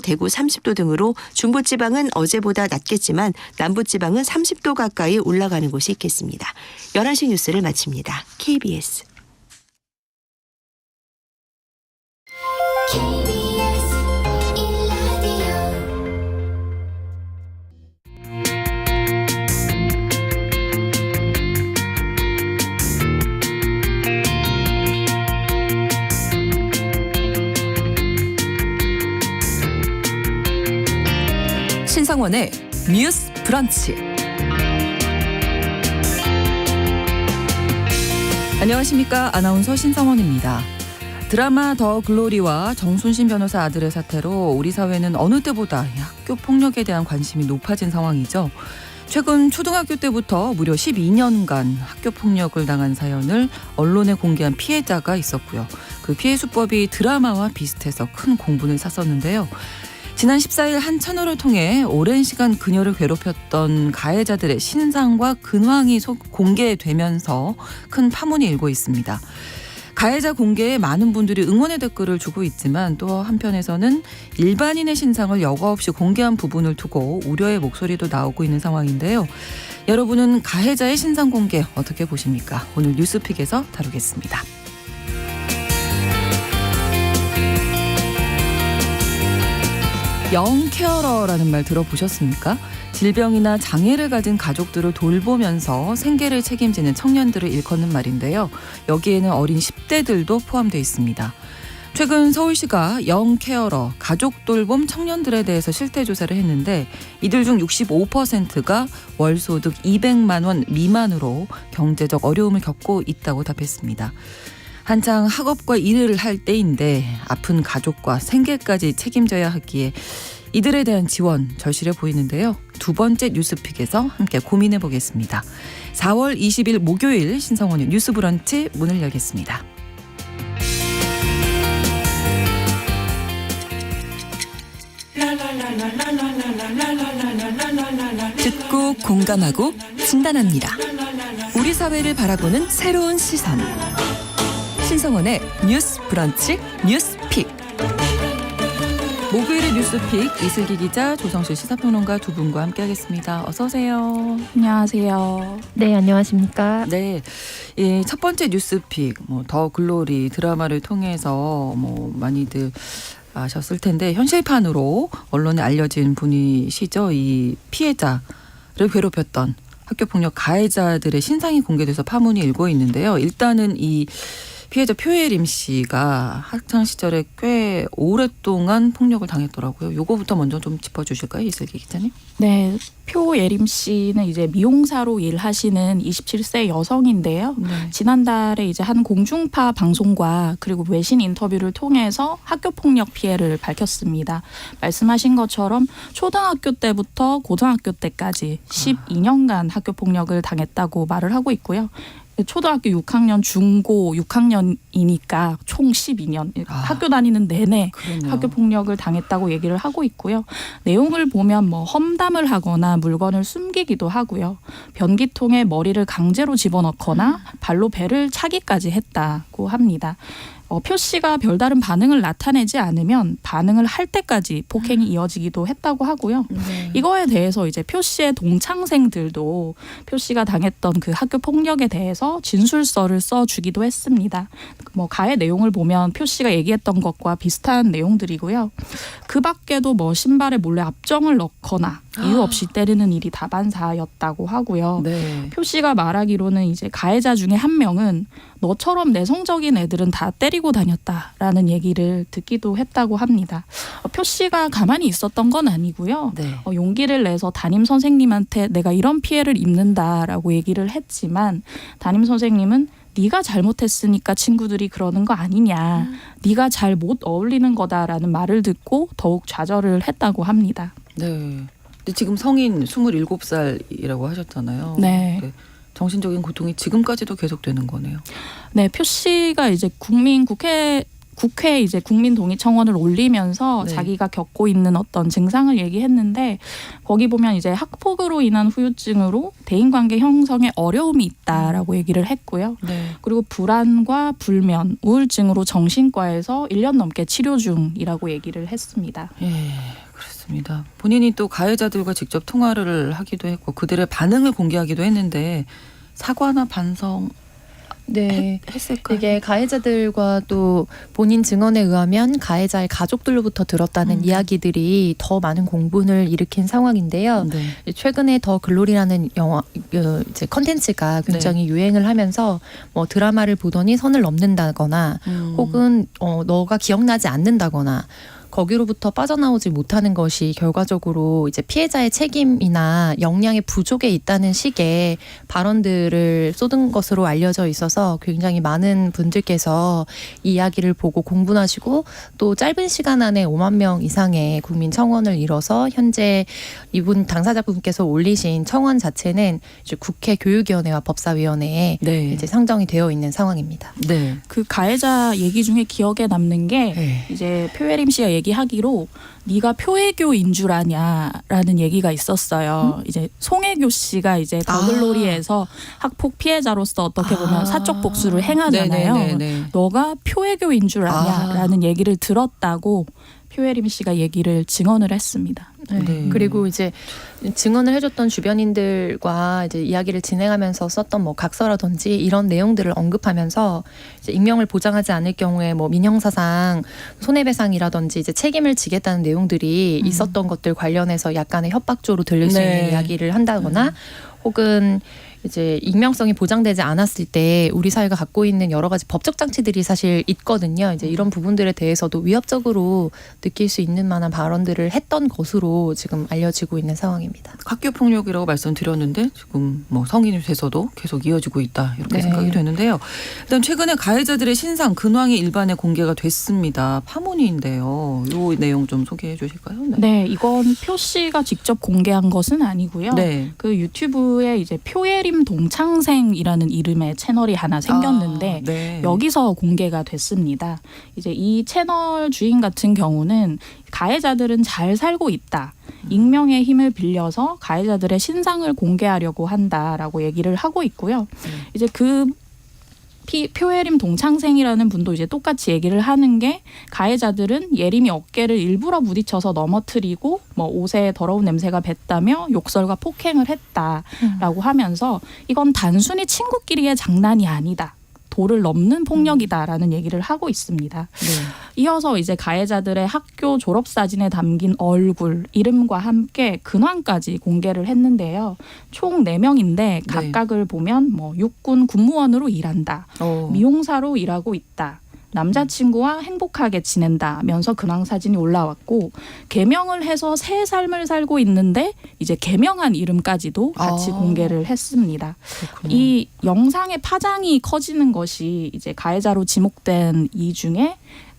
대구 30도 등으로 중부지방은 어제보다 낮겠지만 남부지방은 30도 가까이 올라가는 곳이 있겠습니다. 11시 뉴스를 마칩니다. KBS. 신성원의 뉴스 브런치. 안녕하십니까. 아나운서 신성원입니다. 드라마 더 글로리와 정순신 변호사 아들의 사태로 우리 사회는 어느 때보다 학교 폭력에 대한 관심이 높아진 상황이죠. 최근 초등학교 때부터 무려 12년간 학교 폭력을 당한 사연을 언론에 공개한 피해자가 있었고요. 그 피해 수법이 드라마와 비슷해서 큰 공분을 샀었는데요. 지난 14일 한 채널을 통해 오랜 시간 그녀를 괴롭혔던 가해자들의 신상과 근황이 공개되면서 큰 파문이 일고 있습니다. 가해자 공개에 많은 분들이 응원의 댓글을 주고 있지만 또 한편에서는 일반인의 신상을 여과 없이 공개한 부분을 두고 우려의 목소리도 나오고 있는 상황인데요. 여러분은 가해자의 신상 공개 어떻게 보십니까? 오늘 뉴스픽에서 다루겠습니다. 영케어러라는 말 들어보셨습니까? 질병이나 장애를 가진 가족들을 돌보면서 생계를 책임지는 청년들을 일컫는 말인데요. 여기에는 어린 10대들도 포함되어 있습니다. 최근 서울시가 영케어러, 가족 돌봄 청년들에 대해서 실태조사를 했는데 이들 중 65%가 월소득 200만 원 미만으로 경제적 어려움을 겪고 있다고 답했습니다. 한창 학업과 일을 할 때인데 아픈 가족과 생계까지 책임져야 하기에 이들에 대한 지원 절실해 보이는데요. 두 번째 뉴스픽에서 함께 고민해 보겠습니다. 4월 20일 목요일 신성원의 뉴스 브런치 문을 열겠습니다. 듣고 공감하고 진단합니다. 우리 사회를 바라보는 새로운 시선. 신성원의 뉴스 브런치 뉴스픽. 목요일의 뉴스픽 이슬기 기자, 조성실 시사평론가 두 분과 함께하겠습니다. 어서 오세요. 안녕하세요. 네, 안녕하십니까. 네, 첫 번째 뉴스픽 더 글로리 드라마를 통해서 많이들 아셨을 텐데 현실판으로 언론에 알려진 분이시죠. 이 피해자를 괴롭혔던 학교폭력 가해자들의 신상이 공개돼서 파문이 일고 있는데요. 일단은 이 피해자 표예림 씨가 학창 시절에 꽤 오랫동안 폭력을 당했더라고요. 요거부터 먼저 좀 짚어주실까요, 이슬기 기자님? 네, 표예림 씨는 이제 미용사로 일하시는 27세 여성인데요. 네. 지난달에 이제 한 공중파 방송과 그리고 외신 인터뷰를 통해서 학교 폭력 피해를 밝혔습니다. 말씀하신 것처럼 초등학교 때부터 고등학교 때까지 12년간 학교 폭력을 당했다고 말을 하고 있고요. 초등학교 6학년, 중고 6학년이니까 총 12년 학교 다니는 내내 그러네요. 학교 폭력을 당했다고 얘기를 하고 있고요. 내용을 보면 험담을 하거나 물건을 숨기기도 하고요. 변기통에 머리를 강제로 집어넣거나 발로 배를 차기까지 했다고 합니다. 표 씨가 별다른 반응을 나타내지 않으면 반응을 할 때까지 폭행이 이어지기도 했다고 하고요. 네. 이거에 대해서 이제 표 씨의 동창생들도 표 씨가 당했던 그 학교 폭력에 대해서 진술서를 써주기도 했습니다. 가해 내용을 보면 표 씨가 얘기했던 것과 비슷한 내용들이고요. 그 밖에도 신발에 몰래 압정을 넣거나 이유 없이 때리는 일이 다반사였다고 하고요. 네. 표 씨가 말하기로는 이제 가해자 중에 한 명은 너처럼 내성적인 애들은 다 때리고 다녔다라는 얘기를 듣기도 했다고 합니다. 표 씨가 가만히 있었던 건 아니고요. 네. 용기를 내서 담임 선생님한테 내가 이런 피해를 입는다라고 얘기를 했지만 담임 선생님은 네가 잘못했으니까 친구들이 그러는 거 아니냐. 네가 잘 못 어울리는 거다라는 말을 듣고 더욱 좌절을 했다고 합니다. 네. 근데 지금 성인 27살이라고 하셨잖아요. 네. 정신적인 고통이 지금까지도 계속되는 거네요. 네, 표 씨가 이제 국회 국회에 이제 국민동의청원을 올리면서 네. 자기가 겪고 있는 어떤 증상을 얘기했는데 거기 보면 이제 학폭으로 인한 후유증으로 대인관계 형성에 어려움이 있다라고 얘기를 했고요. 네. 그리고 불안과 불면, 우울증으로 정신과에서 1년 넘게 치료 중이라고 얘기를 했습니다. 예, 그렇습니다. 본인이 또 가해자들과 직접 통화를 하기도 했고 그들의 반응을 공개하기도 했는데 사과나 반성 네. 했을까요? 이게 가해자들과 또 본인 증언에 의하면 가해자의 가족들로부터 들었다는 이야기들이 더 많은 공분을 일으킨 상황인데요. 네. 최근에 더 글로리라는 영화 이제 컨텐츠가 굉장히 유행을 하면서 뭐 드라마를 보더니 선을 넘는다거나 혹은 너가 기억나지 않는다거나 거기로부터 빠져나오지 못하는 것이 결과적으로 이제 피해자의 책임이나 역량의 부족에 있다는 식의 발언들을 쏟은 것으로 알려져 있어서 굉장히 많은 분들께서 이 이야기를 보고 공분하시고 또 짧은 시간 안에 5만 명 이상의 국민 청원을 이뤄서 현재 이분 당사자분께서 올리신 청원 자체는 이제 국회 교육위원회와 법사위원회에 네. 이제 상정이 되어 있는 상황입니다. 네. 그 가해자 얘기 중에 기억에 남는 게 네. 이제 표혜림 씨가 얘기하기로 네가 표애교인 줄 아냐라는 얘기가 있었어요. 이제 송혜교 씨가 이제 더글로리에서 학폭 피해자로서 어떻게 보면 사적 복수를 행하잖아요. 네네네네. 너가 표애교인 줄 아냐라는 얘기를 들었다고 표혜림 씨가 얘기를 증언을 했습니다. 네. 그리고 이제 증언을 해줬던 주변인들과 이제 이야기를 진행하면서 썼던 뭐 각서라든지 이런 내용들을 언급하면서 이제 익명을 보장하지 않을 경우에 뭐 민형사상 손해배상이라든지 이제 책임을 지겠다는 내용들이 있었던 것들 관련해서 약간의 협박조로 들릴 수 네. 있는 이야기를 한다거나 혹은 이제 익명성이 보장되지 않았을 때 우리 사회가 갖고 있는 여러 가지 법적 장치들이 사실 있거든요. 이제 이런 부분들에 대해서도 위협적으로 느낄 수 있는 만한 발언들을 했던 것으로 지금 알려지고 있는 상황입니다. 학교 폭력이라고 말씀드렸는데 지금 뭐 성인이 돼서도 계속 이어지고 있다 이렇게 네. 생각이 되는데요. 일단 최근에 가해자들의 신상 근황이 일반에 공개가 됐습니다. 파문인데요. 이 내용 좀 소개해 주실까요? 네, 이건 표 씨가 직접 공개한 것은 아니고요. 네. 그 유튜브에 이제 표예림 동창생이라는 이름의 채널이 하나 생겼는데 네. 여기서 공개가 됐습니다. 이제 이 채널 주인 같은 경우는 가해자들은 잘 살고 있다. 익명의 힘을 빌려서 가해자들의 신상을 공개하려고 한다라고 얘기를 하고 있고요. 이제 그 표예림 동창생이라는 분도 이제 똑같이 얘기를 하는 게 가해자들은 예림이 어깨를 일부러 부딪혀서 넘어뜨리고 뭐 옷에 더러운 냄새가 뱄다며 욕설과 폭행을 했다라고 하면서 이건 단순히 친구끼리의 장난이 아니다. 도를 넘는 폭력이다라는 얘기를 하고 있습니다. 네. 이어서 이제 가해자들의 학교 졸업 사진에 담긴 얼굴, 이름과 함께 근황까지 공개를 했는데요. 총 4명인데 각각을 보면 뭐 육군 군무원으로 일한다. 미용사로 일하고 있다. 남자친구와 행복하게 지낸다면서 근황 사진이 올라왔고 개명을 해서 새 삶을 살고 있는데 이제 개명한 이름까지도 같이 공개를 했습니다. 그렇군요. 이 영상의 파장이 커지는 것이 이제 가해자로 지목된 이 중에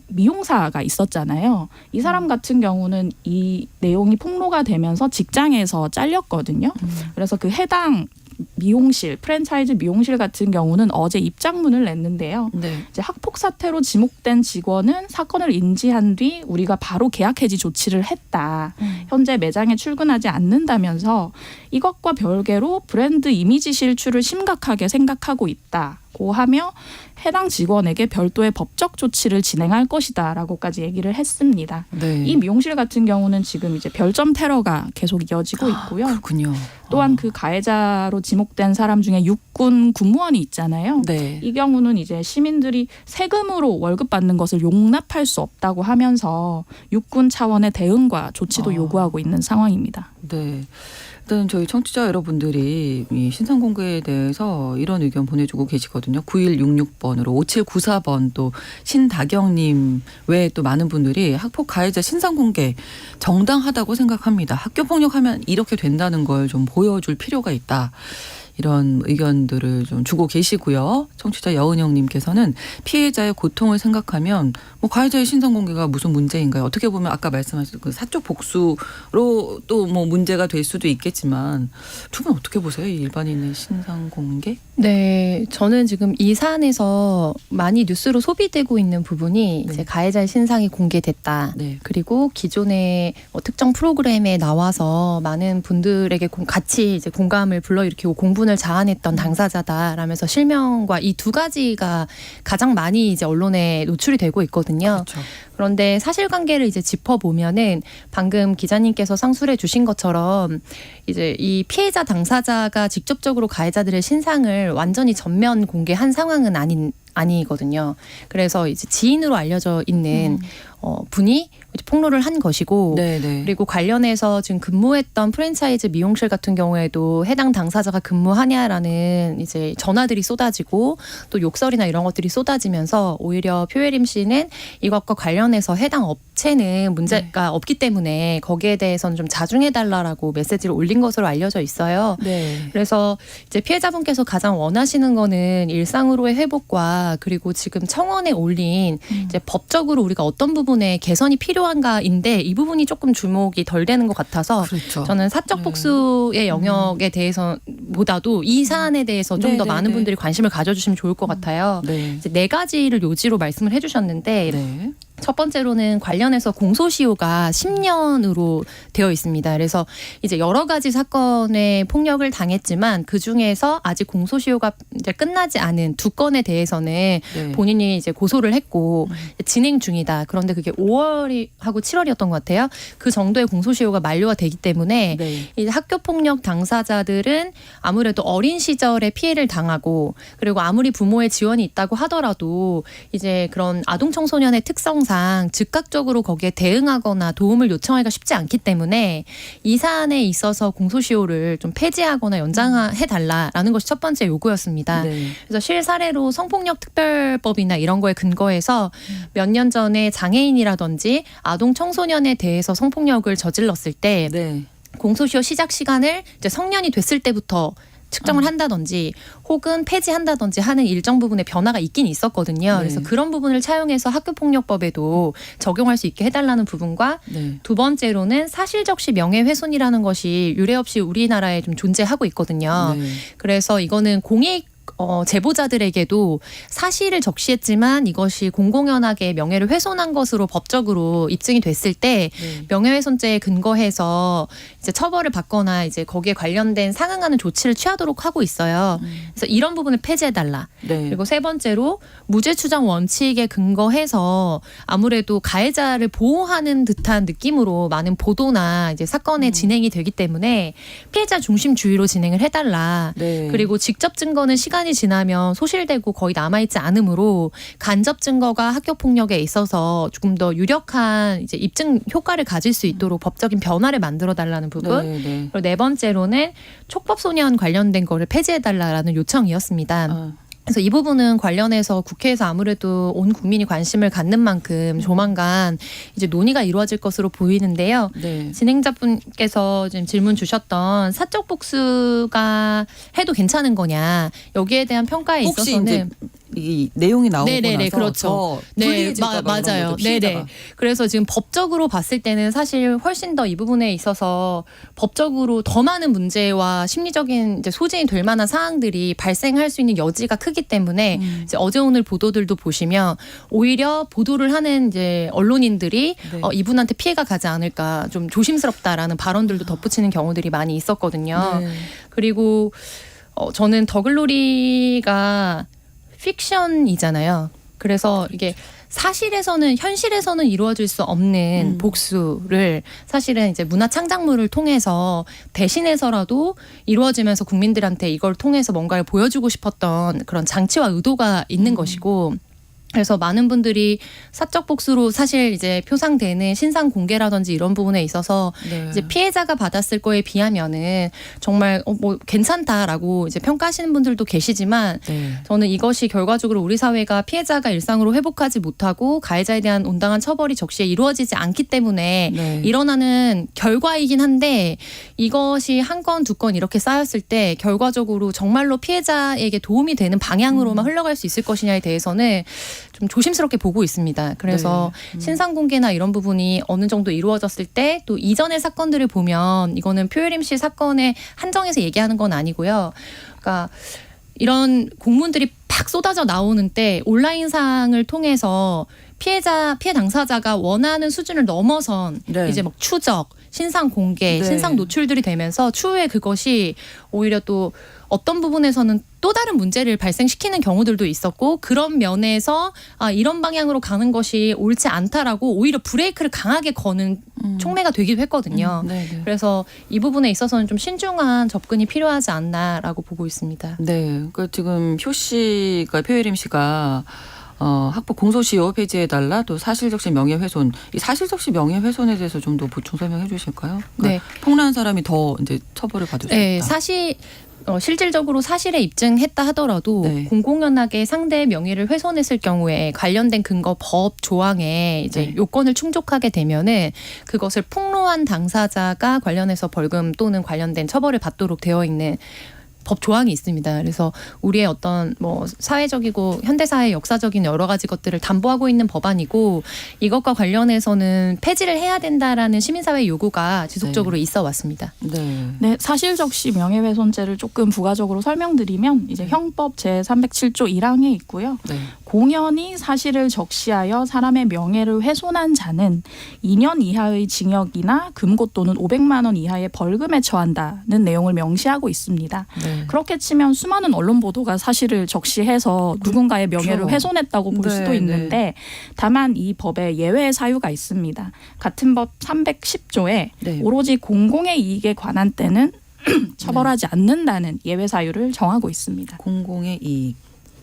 미용사가 있었잖아요. 이 사람 같은 경우는 이 내용이 폭로가 되면서 직장에서 잘렸거든요. 그래서 그 해당 미용실, 프랜차이즈 미용실 같은 경우는 어제 입장문을 냈는데요. 네. 이제 학폭 사태로 지목된 직원은 사건을 인지한 뒤 우리가 바로 계약 해지 조치를 했다. 현재 매장에 출근하지 않는다면서 이것과 별개로 브랜드 이미지 실추를 심각하게 생각하고 있다고 하며 해당 직원에게 별도의 법적 조치를 진행할 것이다라고까지 얘기를 했습니다. 네. 이 미용실 같은 경우는 지금 이제 별점 테러가 계속 이어지고 있고요. 그렇군요. 또한 그 가해자로 지목된 사람 중에 육군 군무원이 있잖아요. 네. 이 경우는 이제 시민들이 세금으로 월급 받는 것을 용납할 수 없다고 하면서 육군 차원의 대응과 조치도 요구하고 있는 상황입니다. 네. 일단 저희 청취자 여러분들이 이 신상 공개에 대해서 이런 의견 보내주고 계시거든요. 9166번으로 5794번 또 신다경님 외에 또 많은 분들이 학폭 가해자 신상 공개 정당하다고 생각합니다. 학교 폭력하면 이렇게 된다는 걸 좀 보여줄 필요가 있다. 이런 의견들을 좀 주고 계시고요. 청취자 여은영님께서는 피해자의 고통을 생각하면 뭐 가해자의 신상 공개가 무슨 문제인가요? 어떻게 보면 아까 말씀하신 그 사적 복수로 또 뭐 문제가 될 수도 있겠지만 두 분 어떻게 보세요? 이 일반인의 신상 공개? 네, 저는 지금 이 사안에서 많이 뉴스로 소비되고 있는 부분이 네. 이제 가해자의 신상이 공개됐다. 네. 그리고 기존의 특정 프로그램에 나와서 많은 분들에게 같이 이제 공감을 불러일으키고 공분을 자아냈던 당사자다라면서 실명과 이 두 가지가 가장 많이 이제 언론에 노출이 되고 있거든요. 그렇죠. 그런데 사실관계를 이제 짚어보면은 방금 기자님께서 상술해 주신 것처럼 이제 이 피해자 당사자가 직접적으로 가해자들의 신상을 완전히 전면 공개한 상황은 아니거든요. 그래서 이제 지인으로 알려져 있는 분이 이제 폭로를 한 것이고 네네. 그리고 관련해서 지금 근무했던 프랜차이즈 미용실 같은 경우에도 해당 당사자가 근무하냐라는 이제 전화들이 쏟아지고 또 욕설이나 이런 것들이 쏟아지면서 오히려 표예림 씨는 이것과 관련해서 해당 업체는 문제가 없기 때문에 거기에 대해서는 좀 자중해달라라고 메시지를 올린 것으로 알려져 있어요. 네. 그래서 이제 피해자분께서 가장 원하시는 거는 일상으로의 회복과 그리고 지금 청원에 올린 이제 법적으로 우리가 어떤 부분에 개선이 필요한가인데 이 부분이 조금 주목이 덜 되는 것 같아서 그렇죠. 저는 사적 복수의 영역에 대해서 보다도 이 사안에 대해서 좀 더 네, 많은 네. 분들이 관심을 가져주시면 좋을 것 같아요. 네. 이제 네 가지를 요지로 말씀을 해주셨는데 네. 첫 번째로는 관련해서 공소시효가 10년으로 되어 있습니다. 그래서 이제 여러 가지 사건에 폭력을 당했지만 그 중에서 아직 공소시효가 이제 끝나지 않은 두 건에 대해서는 네. 본인이 이제 고소를 했고 진행 중이다. 그런데 그게 5월하고 7월이었던 것 같아요. 그 정도의 공소시효가 만료가 되기 때문에 네. 이제 학교폭력 당사자들은 아무래도 어린 시절에 피해를 당하고 그리고 아무리 부모의 지원이 있다고 하더라도 이제 그런 아동 청소년의 특성상 즉각적으로 거기에 대응하거나 도움을 요청하기가 쉽지 않기 때문에 이 사안에 있어서 공소시효를 좀 폐지하거나 연장해달라라는 것이 첫 번째 요구였습니다. 네. 그래서 실사례로 성폭력 특별법이나 이런 거에 근거해서 몇 년 전에 장애인이라든지 아동 청소년에 대해서 성폭력을 저질렀을 때 네. 공소시효 시작 시간을 이제 성년이 됐을 때부터 측정을 한다든지 혹은 폐지한다든지 하는 일정 부분의 변화가 있긴 있었거든요. 네. 그래서 그런 부분을 차용해서 학교폭력법에도 적용할 수 있게 해달라는 부분과 네. 두 번째로는 사실적시 명예훼손이라는 것이 유례없이 우리나라에 좀 존재하고 있거든요. 네. 그래서 이거는 공익 제보자들에게도 사실을 적시했지만 이것이 공공연하게 명예를 훼손한 것으로 법적으로 입증이 됐을 때 네. 명예훼손죄에 근거해서 이제 처벌을 받거나 이제 거기에 관련된 상응하는 조치를 취하도록 하고 있어요. 그래서 이런 부분을 폐지해달라. 네. 그리고 세 번째로 무죄 추정 원칙에 근거해서 아무래도 가해자를 보호하는 듯한 느낌으로 많은 보도나 이제 사건의 진행이 되기 때문에 피해자 중심주의로 진행을 해달라. 네. 그리고 직접 증거는 시간이 지나면 소실되고 거의 남아있지 않으므로 간접 증거가 학교 폭력에 있어서 조금 더 유력한 이제 입증 효과를 가질 수 있도록 법적인 변화를 만들어 달라는 부분. 네. 네. 그리고 네 번째로는 촉법소년 관련된 거를 폐지해달라는 요청이었습니다. 아. 그래서 이 부분은 관련해서 국회에서 아무래도 온 국민이 관심을 갖는 만큼 조만간 이제 논의가 이루어질 것으로 보이는데요. 네. 진행자분께서 지금 질문 주셨던 사적 복수가 해도 괜찮은 거냐 여기에 대한 평가에 혹시 있어서는 이제 이 내용이 나오고 네네네, 나서 그렇죠. 더 네, 불리해질까 봐 그런 맞아요. 거죠, 피해자가. 네네. 그래서 지금 법적으로 봤을 때는 사실 훨씬 더 이 부분에 있어서 법적으로 더 많은 문제와 심리적인 이제 소진이 될 만한 사항들이 발생할 수 있는 여지가 크기 때문에 이제 어제 오늘 보도들도 보시면 오히려 보도를 하는 이제 언론인들이 네. 이분한테 피해가 가지 않을까 좀 조심스럽다라는 발언들도 덧붙이는 경우들이 많이 있었거든요. 네. 그리고 저는 더글로리가 픽션이잖아요. 그래서 이게 사실에서는 현실에서는 이루어질 수 없는 복수를 사실은 이제 문화 창작물을 통해서 대신해서라도 이루어지면서 국민들한테 이걸 통해서 뭔가를 보여주고 싶었던 그런 장치와 의도가 있는 것이고 그래서 많은 분들이 사적 복수로 사실 이제 표상되는 신상 공개라든지 이런 부분에 있어서 네. 이제 피해자가 받았을 거에 비하면은 정말 뭐 괜찮다라고 이제 평가하시는 분들도 계시지만 네. 저는 이것이 결과적으로 우리 사회가 피해자가 일상으로 회복하지 못하고 가해자에 대한 온당한 처벌이 적시에 이루어지지 않기 때문에 네. 일어나는 결과이긴 한데 이것이 한 건, 두 건 이렇게 쌓였을 때 결과적으로 정말로 피해자에게 도움이 되는 방향으로만 흘러갈 수 있을 것이냐에 대해서는 좀 조심스럽게 보고 있습니다. 그래서 신상 공개나 이런 부분이 어느 정도 이루어졌을 때 또 이전의 사건들을 보면 이거는 표혜림 씨 사건에 한정해서 얘기하는 건 아니고요. 그러니까 이런 공문들이 팍 쏟아져 나오는 때 온라인상을 통해서 피해 당사자가 원하는 수준을 넘어선 네. 이제 막 추적, 신상 공개, 네. 신상 노출들이 되면서 추후에 그것이 오히려 또 어떤 부분에서는 또 다른 문제를 발생시키는 경우들도 있었고 그런 면에서 이런 방향으로 가는 것이 옳지 않다라고 오히려 브레이크를 강하게 거는 촉매가 되기도 했거든요. 네, 네. 그래서 이 부분에 있어서는 좀 신중한 접근이 필요하지 않나라고 보고 있습니다. 네, 그 지금 효 씨가 표혜림 씨가 학폭 공소시효 폐지해달라 또 사실적시 명예훼손 이 사실적시 명예훼손에 대해서 좀 더 보충 설명해 주실까요? 그러니까 네. 폭로한 사람이 더 이제 처벌을 받을 수 네, 있다. 사실 실질적으로 사실에 입증했다 하더라도 네. 공공연하게 상대의 명예를 훼손했을 경우에 관련된 근거 법 조항에 이제 네. 요건을 충족하게 되면은 그것을 폭로한 당사자가 관련해서 벌금 또는 관련된 처벌을 받도록 되어 있는 법 조항이 있습니다. 그래서 우리의 어떤 뭐 사회적이고 현대사의 역사적인 여러 가지 것들을 담보하고 있는 법안이고 이것과 관련해서는 폐지를 해야 된다라는 시민사회 요구가 지속적으로 있어 왔습니다. 네. 네, 사실적시 명예훼손죄를 조금 부가적으로 설명드리면 이제 형법 제307조 1항에 있고요. 네. 공연히 사실을 적시하여 사람의 명예를 훼손한 자는 2년 이하의 징역이나 금고 또는 500만 원 이하의 벌금에 처한다는 내용을 명시하고 있습니다. 네. 그렇게 치면 수많은 언론 보도가 사실을 적시해서 누군가의 명예를 그렇죠. 훼손했다고 볼 네, 수도 있는데 다만 이 법에 예외 사유가 있습니다. 같은 법 310조에 네. 오로지 공공의 이익에 관한 때는 처벌하지 않는다는 예외 사유를 정하고 있습니다. 공공의 이익.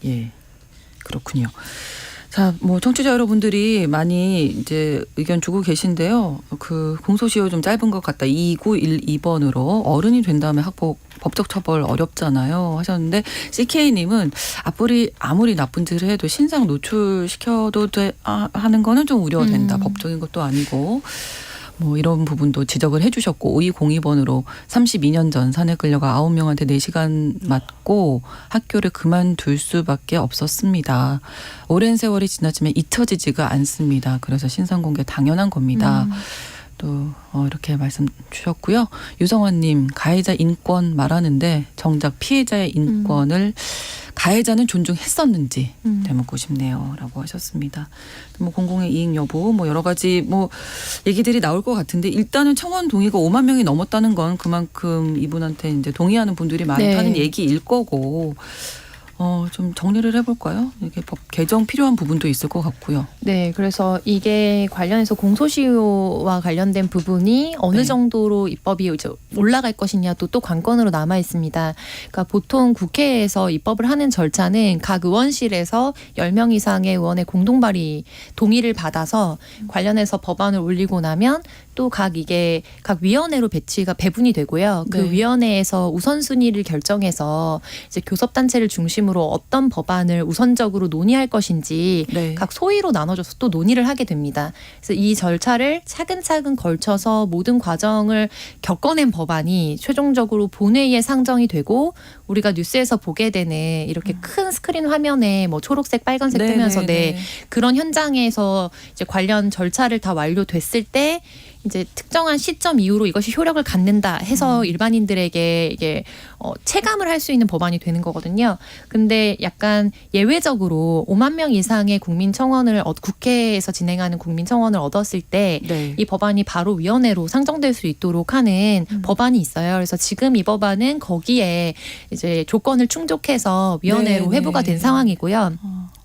예. 그렇군요. 자, 뭐 청취자 여러분들이 많이 이제 의견 주고 계신데요. 그 공소시효 좀 짧은 것 같다. 2912번으로 어른이 된 다음에 학폭 법적 처벌 어렵잖아요 하셨는데 CK님은 아무리 나쁜 짓을 해도 신상 노출시켜도 하는 거는 좀 우려된다. 법적인 것도 아니고. 뭐 이런 부분도 지적을 해 주셨고 5202번으로 32년 전 산에 끌려가 9명한테 4시간 맞고 학교를 그만둘 수밖에 없었습니다. 오랜 세월이 지났지만 잊혀지지가 않습니다. 그래서 신상공개 당연한 겁니다. 또 이렇게 말씀 주셨고요. 유성환님 가해자 인권 말하는데 정작 피해자의 인권을 가해자는 존중했었는지 되묻고 싶네요. 라고 하셨습니다. 뭐 공공의 이익 여부 뭐 여러 가지 뭐 얘기들이 나올 것 같은데 일단은 청원 동의가 5만 명이 넘었다는 건 그만큼 이분한테 이제 동의하는 분들이 많다는 네. 얘기일 거고 좀 정리를 해볼까요? 이게 법 개정 필요한 부분도 있을 것 같고요. 네, 그래서 이게 관련해서 공소시효와 관련된 부분이 어느 네. 정도로 입법이 이제 올라갈 것이냐도 또 관건으로 남아 있습니다. 그러니까 보통 국회에서 입법을 하는 절차는 각 의원실에서 10명 이상의 의원의 공동 발의 동의를 받아서 관련해서 법안을 올리고 나면 또 각 위원회로 배분이 되고요. 그 네. 위원회에서 우선순위를 결정해서 이제 교섭단체를 중심으로 어떤 법안을 우선적으로 논의할 것인지 네. 각 소위로 나눠져서 또 논의를 하게 됩니다. 그래서 이 절차를 차근차근 걸쳐서 모든 과정을 겪어낸 법안이 최종적으로 본회의에 상정이 되고 우리가 뉴스에서 보게 되는 이렇게 큰 스크린 화면에 뭐 초록색, 빨간색 네, 뜨면서 네. 그런 현장에서 이제 관련 절차를 다 완료됐을 때 이제 특정한 시점 이후로 이것이 효력을 갖는다 해서 일반인들에게 이게 체감을 할 수 있는 법안이 되는 거거든요. 근데 약간 예외적으로 5만 명 이상의 국민 청원을 국회에서 진행하는 국민 청원을 얻었을 때 네. 이 법안이 바로 위원회로 상정될 수 있도록 하는 법안이 있어요. 그래서 지금 이 법안은 거기에 이제 조건을 충족해서 위원회로 네, 회부가 네. 된 상황이고요.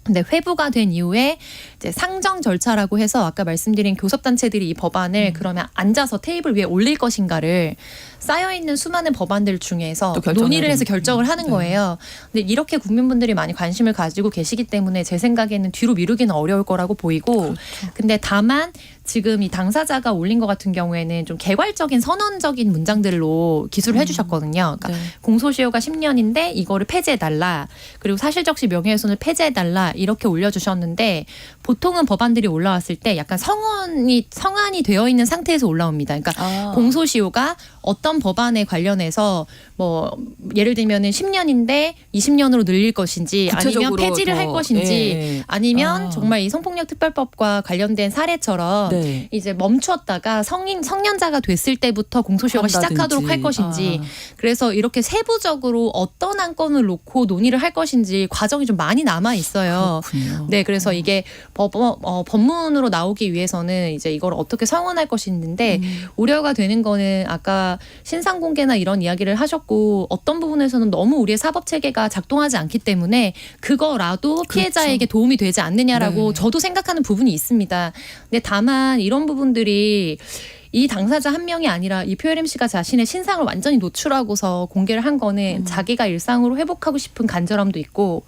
근데 회부가 된 이후에 이제 상정 절차라고 해서 아까 말씀드린 교섭단체들이 이 법안을 그러면 앉아서 테이블 위에 올릴 것인가를 쌓여있는 수많은 법안들 중에서 또 결정해야 논의를 해서 되니까. 결정을 하는 네. 거예요. 근데 이렇게 국민분들이 많이 관심을 가지고 계시기 때문에 제 생각에는 뒤로 미루기는 어려울 거라고 보이고 근데 다만 지금 이 당사자가 올린 것 같은 경우에는 좀 개괄적인 선언적인 문장들로 기술을 해주셨거든요. 그러니까 네. 공소시효가 10년인데 이거를 폐지해달라. 그리고 사실적시 명예훼손을 폐지해달라. 이렇게 올려주셨는데 보통은 법안들이 올라왔을 때 약간 성안이 되어 있는 상태에서 올라옵니다. 그러니까 공소시효가 어떤 법안에 관련해서 뭐 예를 들면은 10년인데 20년으로 늘릴 것인지 아니면 구체적으로 폐지를 할 것인지 예. 아니면 정말 이 성폭력특별법과 관련된 사례처럼 네. 이제 멈추었다가 성년자가 됐을 때부터 공소시효가 한다든지. 시작하도록 할 것인지 그래서 이렇게 세부적으로 어떤 안건을 놓고 논의를 할 것인지 과정이 좀 많이 남아 있어요. 그렇군요. 네, 그래서 이게 법문으로 나오기 위해서는 이제 이걸 어떻게 성원할 것인데 우려가 되는 거는 아까 신상 공개나 이런 이야기를 하셨고 어떤 부분에서는 너무 우리의 사법 체계가 작동하지 않기 때문에 그거라도 피해자에게 도움이 되지 않느냐라고 네. 저도 생각하는 부분이 있습니다. 근데 다만 이런 부분들이 이 당사자 한 명이 아니라 이 표혜림 씨가 자신의 신상을 완전히 노출하고서 공개를 한 거는 자기가 일상으로 회복하고 싶은 간절함도 있고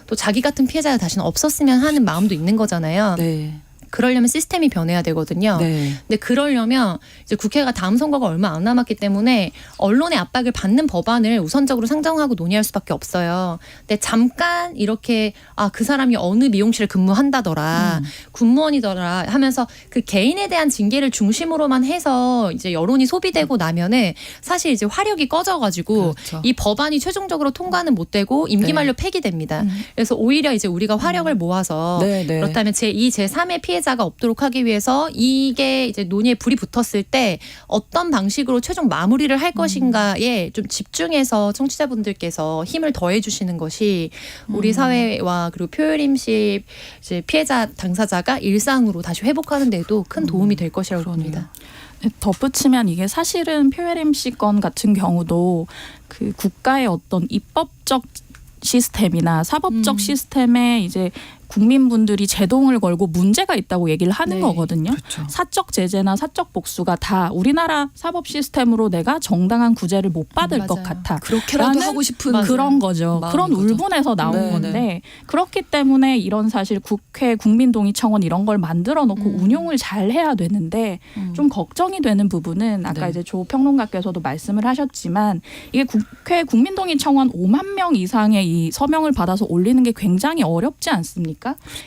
또 자기 같은 피해자가 다시는 없었으면 하는 마음도 있는 거잖아요. 네. 그러려면 시스템이 변해야 되거든요. 네. 근데 그러려면 이제 국회가 다음 선거가 얼마 안 남았기 때문에 언론의 압박을 받는 법안을 우선적으로 상정하고 논의할 수밖에 없어요. 근데 잠깐 이렇게 그 사람이 어느 미용실에 근무한다더라, 군무원이더라 하면서 그 개인에 대한 징계를 중심으로만 해서 이제 여론이 소비되고 나면은 사실 이제 화력이 꺼져가지고 그렇죠. 이 법안이 최종적으로 통과는 못 되고 임기 네. 만료 폐기됩니다. 그래서 오히려 이제 우리가 화력을 모아서 네, 네. 그렇다면 제2, 제3의 피해자가 없도록 하기 위해서 이게 이제 논의에 불이 붙었을 때 어떤 방식으로 최종 마무리를 할 것인가에 좀 집중해서 청취자분들께서 힘을 더해 주시는 것이 우리 사회와 그리고 표혜림 씨 이제 피해자 당사자가 일상으로 다시 회복하는 데도 큰 도움이 될 것이라고 봅니다. 덧붙이면 이게 사실은 표혜림 씨 건 같은 경우도 그 국가의 어떤 입법적 시스템이나 사법적 시스템에 이제 국민분들이 제동을 걸고 문제가 있다고 얘기를 하는 네. 거거든요. 그렇죠. 사적 제재나 사적 복수가 다 우리나라 사법 시스템으로 내가 정당한 구제를 못 받을 맞아요. 것 같아. 그렇게라도 라는 하고 싶은 그런 거죠. 마음인 그런 거죠. 울분에서 나온 네, 건데 네. 그렇기 때문에 이런 사실 국회 국민동의청원 이런 걸 만들어 놓고 운용을 잘 해야 되는데 좀 걱정이 되는 부분은 아까 네. 이제 조 평론가께서도 말씀을 하셨지만 이게 국회 국민동의청원 5만 명 이상의 이 서명을 받아서 올리는 게 굉장히 어렵지 않습니까?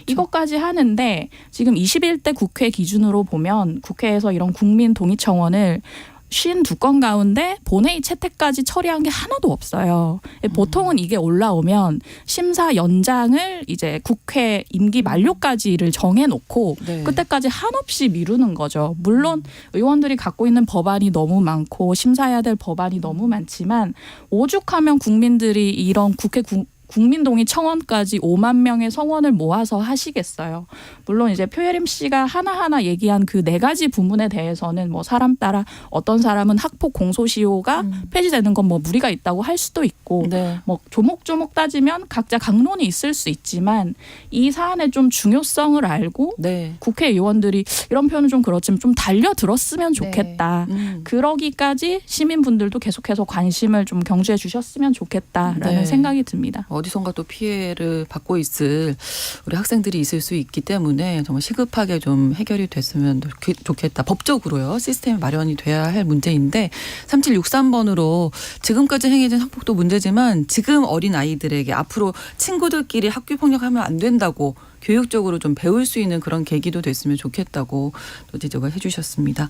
이것까지 하는데 지금 21대 국회 기준으로 보면 국회에서 이런 국민동의청원을 52건 가운데 본회의 채택까지 처리한 게 하나도 없어요. 보통은 이게 올라오면 심사 연장을 이제 국회 임기 만료까지를 정해놓고 네. 그때까지 한없이 미루는 거죠. 물론 의원들이 갖고 있는 법안이 너무 많고 심사해야 될 법안이 너무 많지만 오죽하면 국민들이 이런 국회 국민동의 청원까지 5만 명의 성원을 모아서 하시겠어요. 물론 이제 표혜림 씨가 하나하나 얘기한 그 4가지 부분에 대해서는 뭐 사람 따라 어떤 사람은 학폭 공소시효가 폐지되는 건 뭐 무리가 있다고 할 수도 있고 네. 뭐 조목조목 따지면 각자 강론이 있을 수 있지만 이 사안의 좀 중요성을 알고 네. 국회의원들이 이런 표현은 좀 그렇지만 좀 달려들었으면 좋겠다. 그러기까지 시민분들도 계속해서 관심을 좀 경주해 주셨으면 좋겠다라는 네. 생각이 듭니다. 어디선가 또 피해를 받고 있을 우리 학생들이 있을 수 있기 때문에 정말 시급하게 좀 해결이 됐으면 좋겠다. 법적으로요. 시스템이 마련이 돼야 할 문제인데 3763번으로 지금까지 행해진 학폭도 문제지만 지금 어린 아이들에게 앞으로 친구들끼리 학교 폭력하면 안 된다고 교육적으로 좀 배울 수 있는 그런 계기도 됐으면 좋겠다고 또 지적을 해 주셨습니다.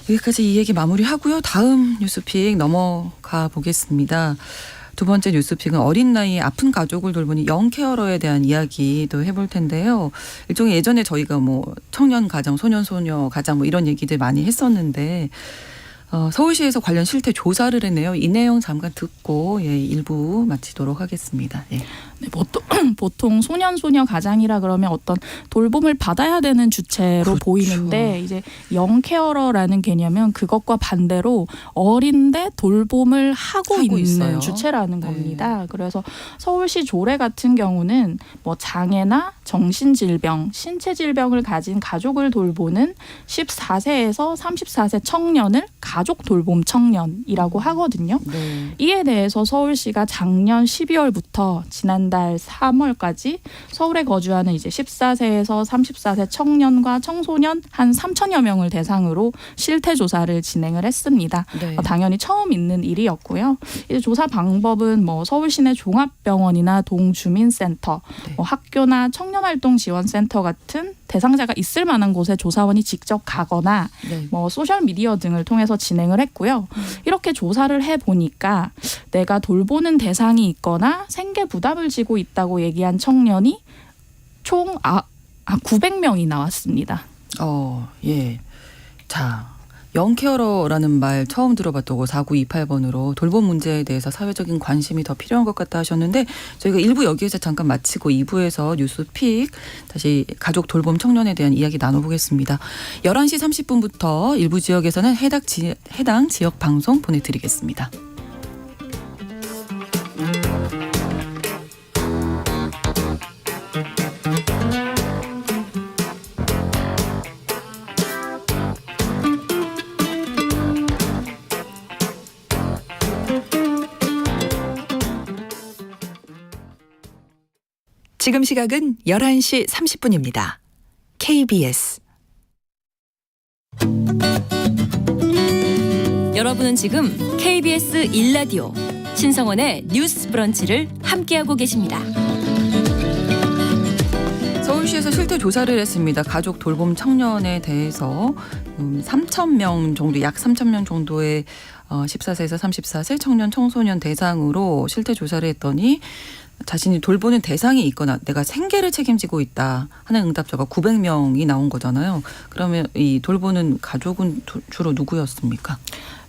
여기까지 이 얘기 마무리하고요. 다음 뉴스픽 넘어가 보겠습니다. 두 번째 뉴스픽은 어린 나이에 아픈 가족을 돌보는 영케어러에 대한 이야기도 해볼 텐데요. 일종의 예전에 저희가 뭐 청년 가정, 소년 소녀 가정 뭐 이런 얘기들 많이 했었는데 서울시에서 관련 실태 조사를 했네요. 이 내용 잠깐 듣고 일부 마치도록 하겠습니다. 예. 네, 보통 소년 소녀 가장이라 그러면 어떤 돌봄을 받아야 되는 주체로 그렇죠. 보이는데 이제 영케어러라는 개념은 그것과 반대로 어린데 돌봄을 하고 있는 있어요. 주체라는 네. 겁니다. 그래서 서울시 조례 같은 경우는 뭐 장애나 정신질병, 신체질병을 가진 가족을 돌보는 14세에서 34세 청년을 가족 돌봄 청년이라고 하거든요. 네. 이에 대해서 서울시가 작년 12월부터 지난달 3월까지 서울에 거주하는 이제 14세에서 34세 청년과 청소년 한 3천여 명을 대상으로 실태 조사를 진행을 했습니다. 네. 당연히 처음 있는 일이었고요. 이제 조사 방법은 뭐 서울시내 종합병원이나 동주민센터, 네. 뭐 학교나 청년활동지원센터 같은 대상자가 있을 만한 곳에 조사원이 직접 가거나 네. 뭐 소셜 미디어 등을 통해서 진행을 했고요. 이렇게 조사를 해 보니까 내가 돌보는 대상이 있거나 생계 부담을 지고 있다고 얘기한 청년이 총 900명이 나왔습니다. 예. 자, 영케어러라는 말 처음 들어봤다고 4928번으로 돌봄 문제에 대해서 사회적인 관심이 더 필요한 것 같다 하셨는데 저희가 1부 여기에서 잠깐 마치고 2부에서 뉴스픽 다시 가족 돌봄 청년에 대한 이야기 나눠보겠습니다. 11시 30분부터 일부 지역에서는 해당 지역 방송 보내드리겠습니다. 지금 시각은 11시 30분입니다. KBS 여러분은 지금 KBS 1라디오 신성원의 뉴스 브런치를 함께하고 계십니다. 서울시에서 실태 조사를 했습니다. 가족 돌봄 청년에 대해서 3,000명 정도, 약 3,000명 정도의 14세에서 34세 청년 청소년 대상으로 실태 조사를 했더니 자신이 돌보는 대상이 있거나 내가 생계를 책임지고 있다 하는 응답자가 900명이 나온 거잖아요. 그러면 이 돌보는 가족은 주로 누구였습니까?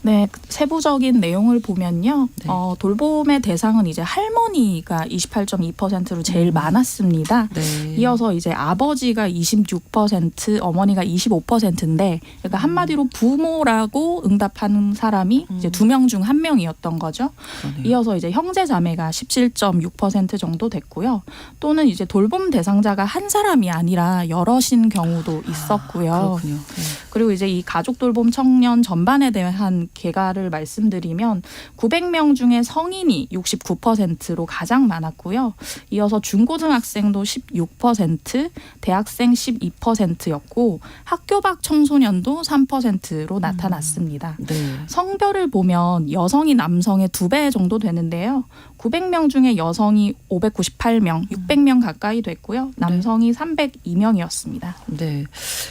네, 세부적인 내용을 보면요. 네. 돌봄의 대상은 이제 할머니가 28.2%로 제일 많았습니다. 네. 이어서 이제 아버지가 26%, 어머니가 25%인데, 그러니까 한마디로 부모라고 응답하는 사람이 이제 2명 중 1명이었던 거죠. 그러네요. 이어서 이제 형제 자매가 17.6% 정도 됐고요. 또는 이제 돌봄 대상자가 한 사람이 아니라 여럿인 경우도 있었고요. 그렇군요. 네. 그리고 이제 이 가족 돌봄 청년 전반에 대한 개가를 말씀드리면 900명 중에 성인이 69%로 가장 많았고요. 이어서 중고등학생도 16%, 대학생 12%였고 학교 밖 청소년도 3%로 나타났습니다. 네. 성별을 보면 여성이 남성의 2배 정도 되는데요. 900명 중에 여성이 598명, 600명 가까이 됐고요. 남성이 302명이었습니다. 네.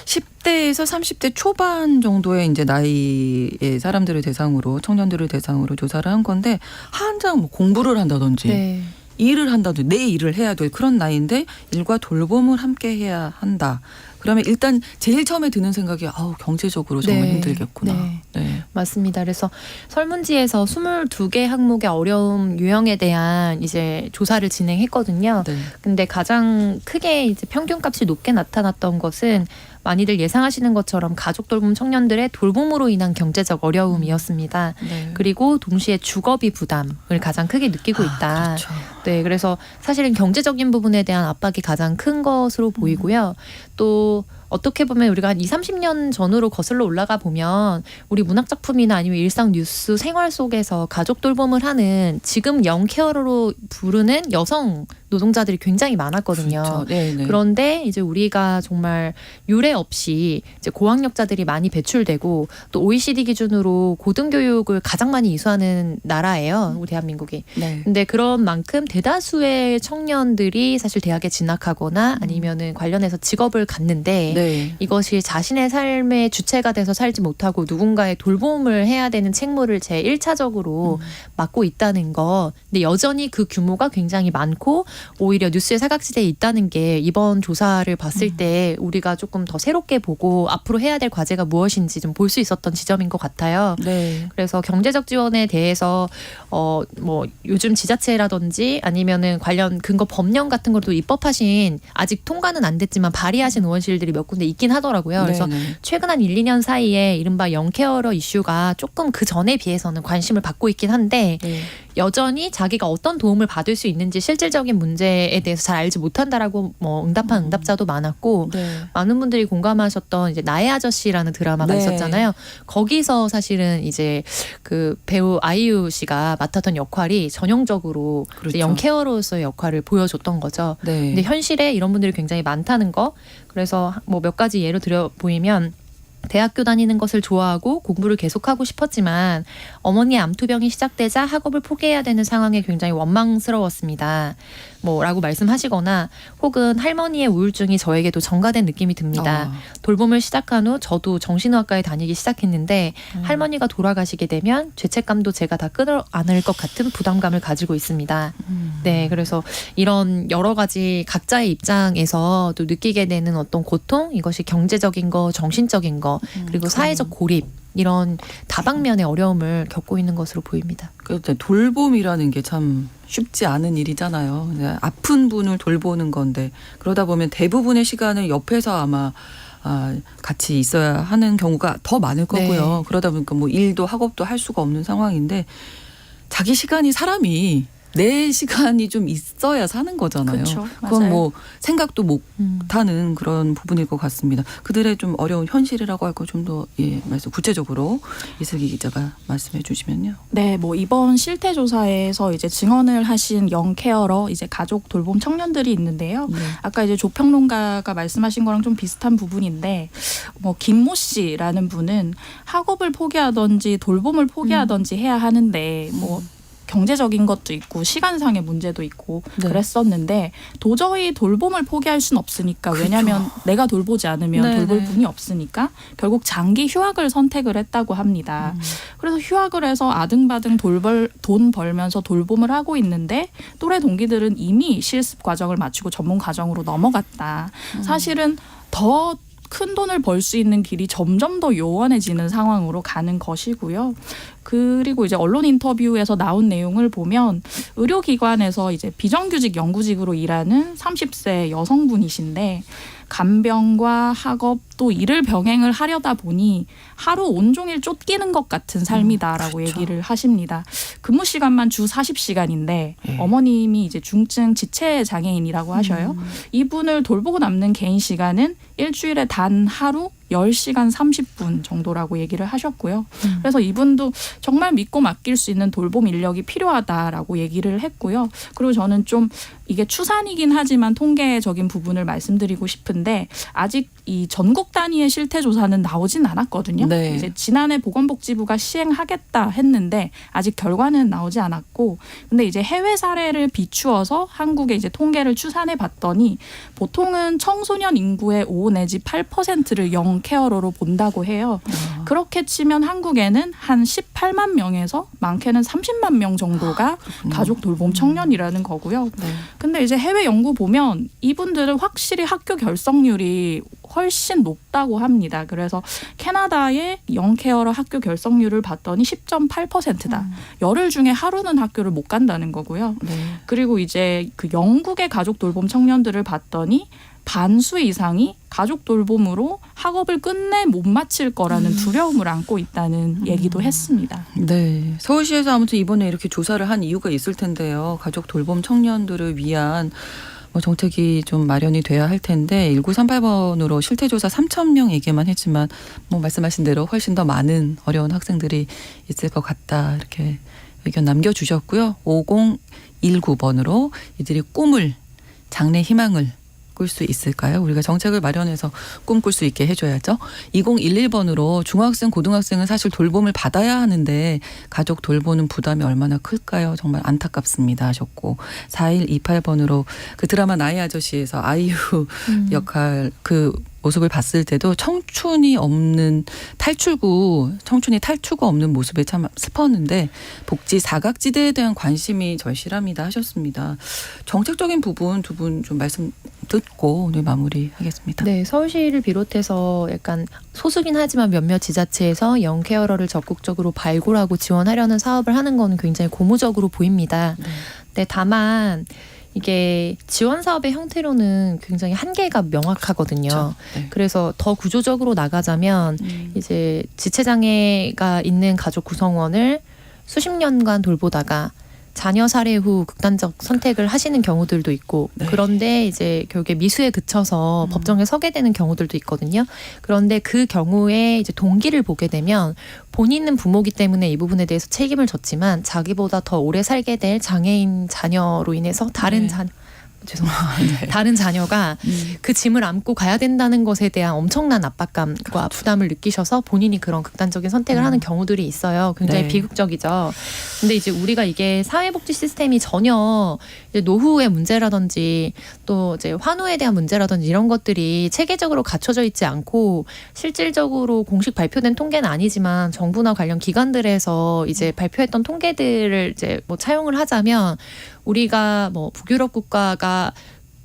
10대에서 30대 초반 정도의 이제 나이의 사람들을 대상으로 청년들을 대상으로 조사를 한 건데 한창 뭐 공부를 한다든지 네. 일을 한다든지 내 일을 해야 될 그런 나이인데 일과 돌봄을 함께 해야 한다. 그러면 일단 제일 처음에 드는 생각이 경제적으로 정말 네. 힘들겠구나. 네. 네. 맞습니다. 그래서 설문지에서 22개 항목의 어려움 유형에 대한 이제 조사를 진행했거든요. 네. 근데 가장 크게 이제 평균값이 높게 나타났던 것은 많이들 예상하시는 것처럼 가족 돌봄 청년들의 돌봄으로 인한 경제적 어려움이었습니다. 네. 그리고 동시에 주거비 부담을 가장 크게 느끼고 있다. 그렇죠. 네, 그래서 사실은 경제적인 부분에 대한 압박이 가장 큰 것으로 보이고요. 또 어떻게 보면 우리가 한 20-30년 전으로 거슬러 올라가 보면 우리 문학작품이나 아니면 일상 뉴스 생활 속에서 가족 돌봄을 하는 지금 영케어러로 부르는 여성 노동자들이 굉장히 많았거든요. 그렇죠. 네, 네. 그런데 이제 우리가 정말 유례 없이 이제 고학력자들이 많이 배출되고 또 OECD 기준으로 고등교육을 가장 많이 이수하는 나라예요. 우리 대한민국이. 네. 근데 그런 만큼 대다수의 청년들이 사실 대학에 진학하거나 아니면은 관련해서 직업을 갖는데 네. 이것이 자신의 삶의 주체가 돼서 살지 못하고 누군가의 돌봄을 해야 되는 책무를 제 1차적으로 맡고 있다는 거. 근데 여전히 그 규모가 굉장히 많고 오히려 뉴스의 사각지대에 있다는 게 이번 조사를 봤을 때 우리가 조금 더 새롭게 보고 앞으로 해야 될 과제가 무엇인지 좀 볼 수 있었던 지점인 것 같아요. 네. 그래서 경제적 지원에 대해서 뭐 요즘 지자체라든지 아니면은 관련 근거 법령 같은 것도 입법하신 아직 통과는 안 됐지만 발의하신 의원실들이 몇 군데 있긴 하더라고요. 그래서 네네. 최근 한 1, 2년 사이에 이른바 영케어러 이슈가 조금 그 전에 비해서는 관심을 받고 있긴 한데 네. 여전히 자기가 어떤 도움을 받을 수 있는지 실질적인 문제에 대해서 잘 알지 못한다라고 뭐 응답한 응답자도 많았고 네. 많은 분들이 공감하셨던 이제 나의 아저씨라는 드라마가 네. 있었잖아요. 거기서 사실은 이제 그 배우 아이유 씨가 맡았던 역할이 전형적으로 그렇죠. 이제 영케어로서의 역할을 보여줬던 거죠. 네. 근데 현실에 이런 분들이 굉장히 많다는 거. 그래서 뭐 몇 가지 예로 들어 보이면 대학교 다니는 것을 좋아하고 공부를 계속하고 싶었지만 어머니의 암투병이 시작되자 학업을 포기해야 되는 상황에 굉장히 원망스러웠습니다. 뭐라고 말씀하시거나 혹은 할머니의 우울증이 저에게도 전가된 느낌이 듭니다. 돌봄을 시작한 후 저도 정신의학과에 다니기 시작했는데 할머니가 돌아가시게 되면 죄책감도 제가 다 끌어안을 것 같은 부담감을 가지고 있습니다. 네, 그래서 이런 여러 가지 각자의 입장에서 또 느끼게 되는 어떤 고통, 이것이 경제적인 거, 정신적인 거, 그리고 사회적 고립 이런 다방면의 어려움을 겪고 있는 것으로 보입니다. 그때 돌봄이라는 게 참 쉽지 않은 일이잖아요. 아픈 분을 돌보는 건데 그러다 보면 대부분의 시간을 옆에서 아마 같이 있어야 하는 경우가 더 많을 거고요. 네. 그러다 보니까 뭐 일도 학업도 할 수가 없는 상황인데 자기 시간이 사람이 내 시간이 좀 있어야 사는 거잖아요. 그렇죠. 그건 맞아요. 뭐 생각도 못하는 그런 부분일 것 같습니다. 그들의 좀 어려운 현실이라고 할 거 좀 더 말씀 구체적으로 이슬기 기자가 말씀해 주시면요. 네, 뭐 이번 실태 조사에서 이제 증언을 하신 영케어러 이제 가족 돌봄 청년들이 있는데요. 네. 아까 이제 조평론가가 말씀하신 거랑 좀 비슷한 부분인데 뭐 김모 씨라는 분은 학업을 포기하든지 돌봄을 포기하든지 해야 하는데 뭐 경제적인 것도 있고 시간상의 문제도 있고 네. 그랬었는데 도저히 돌봄을 포기할 수는 없으니까 왜냐하면 내가 돌보지 않으면 네, 돌볼 네. 분이 없으니까 결국 장기 휴학을 선택을 했다고 합니다. 그래서 휴학을 해서 아등바등 돈 벌면서 돌봄을 하고 있는데 또래 동기들은 이미 실습 과정을 마치고 전문 과정으로 넘어갔다. 사실은 더 큰 돈을 벌 수 있는 길이 점점 더 요원해지는 상황으로 가는 것이고요. 그리고 이제 언론 인터뷰에서 나온 내용을 보면 의료기관에서 이제 비정규직 연구직으로 일하는 30세 여성분이신데 간병과 학업 또 일을 병행을 하려다 보니 하루 온종일 쫓기는 것 같은 삶이다라고 그렇죠. 얘기를 하십니다. 근무 시간만 주 40시간인데 예. 어머님이 이제 중증 지체 장애인이라고 하셔요. 이분을 돌보고 남는 개인 시간은 일주일에 단 하루 10시간 30분 정도라고 얘기를 하셨고요. 그래서 이분도 정말 믿고 맡길 수 있는 돌봄 인력이 필요하다라고 얘기를 했고요. 그리고 저는 좀 이게 추산이긴 하지만 통계적인 부분을 말씀드리고 싶은데 아직 이 전국 단위의 실태 조사는 나오진 않았거든요. 네. 이제 지난해 보건복지부가 시행하겠다 했는데 아직 결과는 나오지 않았고, 근데 이제 해외 사례를 비추어서 한국의 이제 통계를 추산해 봤더니 보통은 청소년 인구의 5 내지 8%를 영케어러로 본다고 해요. 그렇게 치면 한국에는 한 18만 명에서 많게는 30만 명 정도가 가족 돌봄 청년이라는 거고요. 네. 근데 이제 해외 연구 보면 이분들은 확실히 학교 결석률이 훨씬 높다고 합니다. 그래서 캐나다의 영케어러 학교 결석률을 봤더니 10.8%다. 열흘 중에 하루는 학교를 못 간다는 거고요. 네. 그리고 이제 그 영국의 가족 돌봄 청년들을 봤더니 반수 이상이 가족 돌봄으로 학업을 끝내 못 마칠 거라는 두려움을 안고 있다는 얘기도 했습니다. 네. 서울시에서 아무튼 이번에 이렇게 조사를 한 이유가 있을 텐데요. 가족 돌봄 청년들을 위한 정책이 좀 마련이 돼야 할 텐데 1938번으로 실태조사 3,000명에게만 했지만 말씀하신 대로 훨씬 더 많은 어려운 학생들이 있을 것 같다. 이렇게 의견 남겨주셨고요. 5019번으로 이들이 꿈을 장래 희망을 바꿀 수 있을까요? 우리가 정책을 마련해서 꿈꿀 수 있게 해줘야죠. 2011번으로 중학생, 고등학생은 사실 돌봄을 받아야 하는데 가족 돌보는 부담이 얼마나 클까요? 정말 안타깝습니다 하셨고 4128번으로 그 드라마 나의 아저씨에서 아이유 역할 그 모습을 봤을 때도 청춘이 탈출구 없는 모습에 참 슬펐는데 복지 사각지대에 대한 관심이 절실합니다 하셨습니다. 정책적인 부분 두 분 좀 말씀 듣고 오늘 마무리하겠습니다. 네, 서울시를 비롯해서 약간 소수긴 하지만 몇몇 지자체에서 영케어러를 적극적으로 발굴하고 지원하려는 사업을 하는 건 굉장히 고무적으로 보입니다. 네, 다만 이게 지원 사업의 형태로는 굉장히 한계가 명확하거든요. 그렇죠. 네. 그래서 더 구조적으로 나가자면 이제 지체장애가 있는 가족 구성원을 수십 년간 돌보다가 자녀 살해 후 극단적 선택을 하시는 경우들도 있고 네. 그런데 이제 결국에 미수에 그쳐서 법정에 서게 되는 경우들도 있거든요. 그런데 그 경우에 이제 동기를 보게 되면 본인은 부모기 때문에 이 부분에 대해서 책임을 졌지만 자기보다 더 오래 살게 될 장애인 자녀로 인해서 다른 네. 자녀 다른 자녀가 그 짐을 안고 가야 된다는 것에 대한 엄청난 압박감과 부담을 느끼셔서 본인이 그런 극단적인 선택을 하는 경우들이 있어요. 굉장히 네. 비극적이죠. 근데 이제 우리가 이게 사회복지 시스템이 전혀 이제 노후의 문제라든지 또 이제 환우에 대한 문제라든지 이런 것들이 체계적으로 갖춰져 있지 않고 실질적으로 공식 발표된 통계는 아니지만 정부나 관련 기관들에서 이제 발표했던 통계들을 이제 뭐 차용을 하자면 우리가 뭐 북유럽 국가가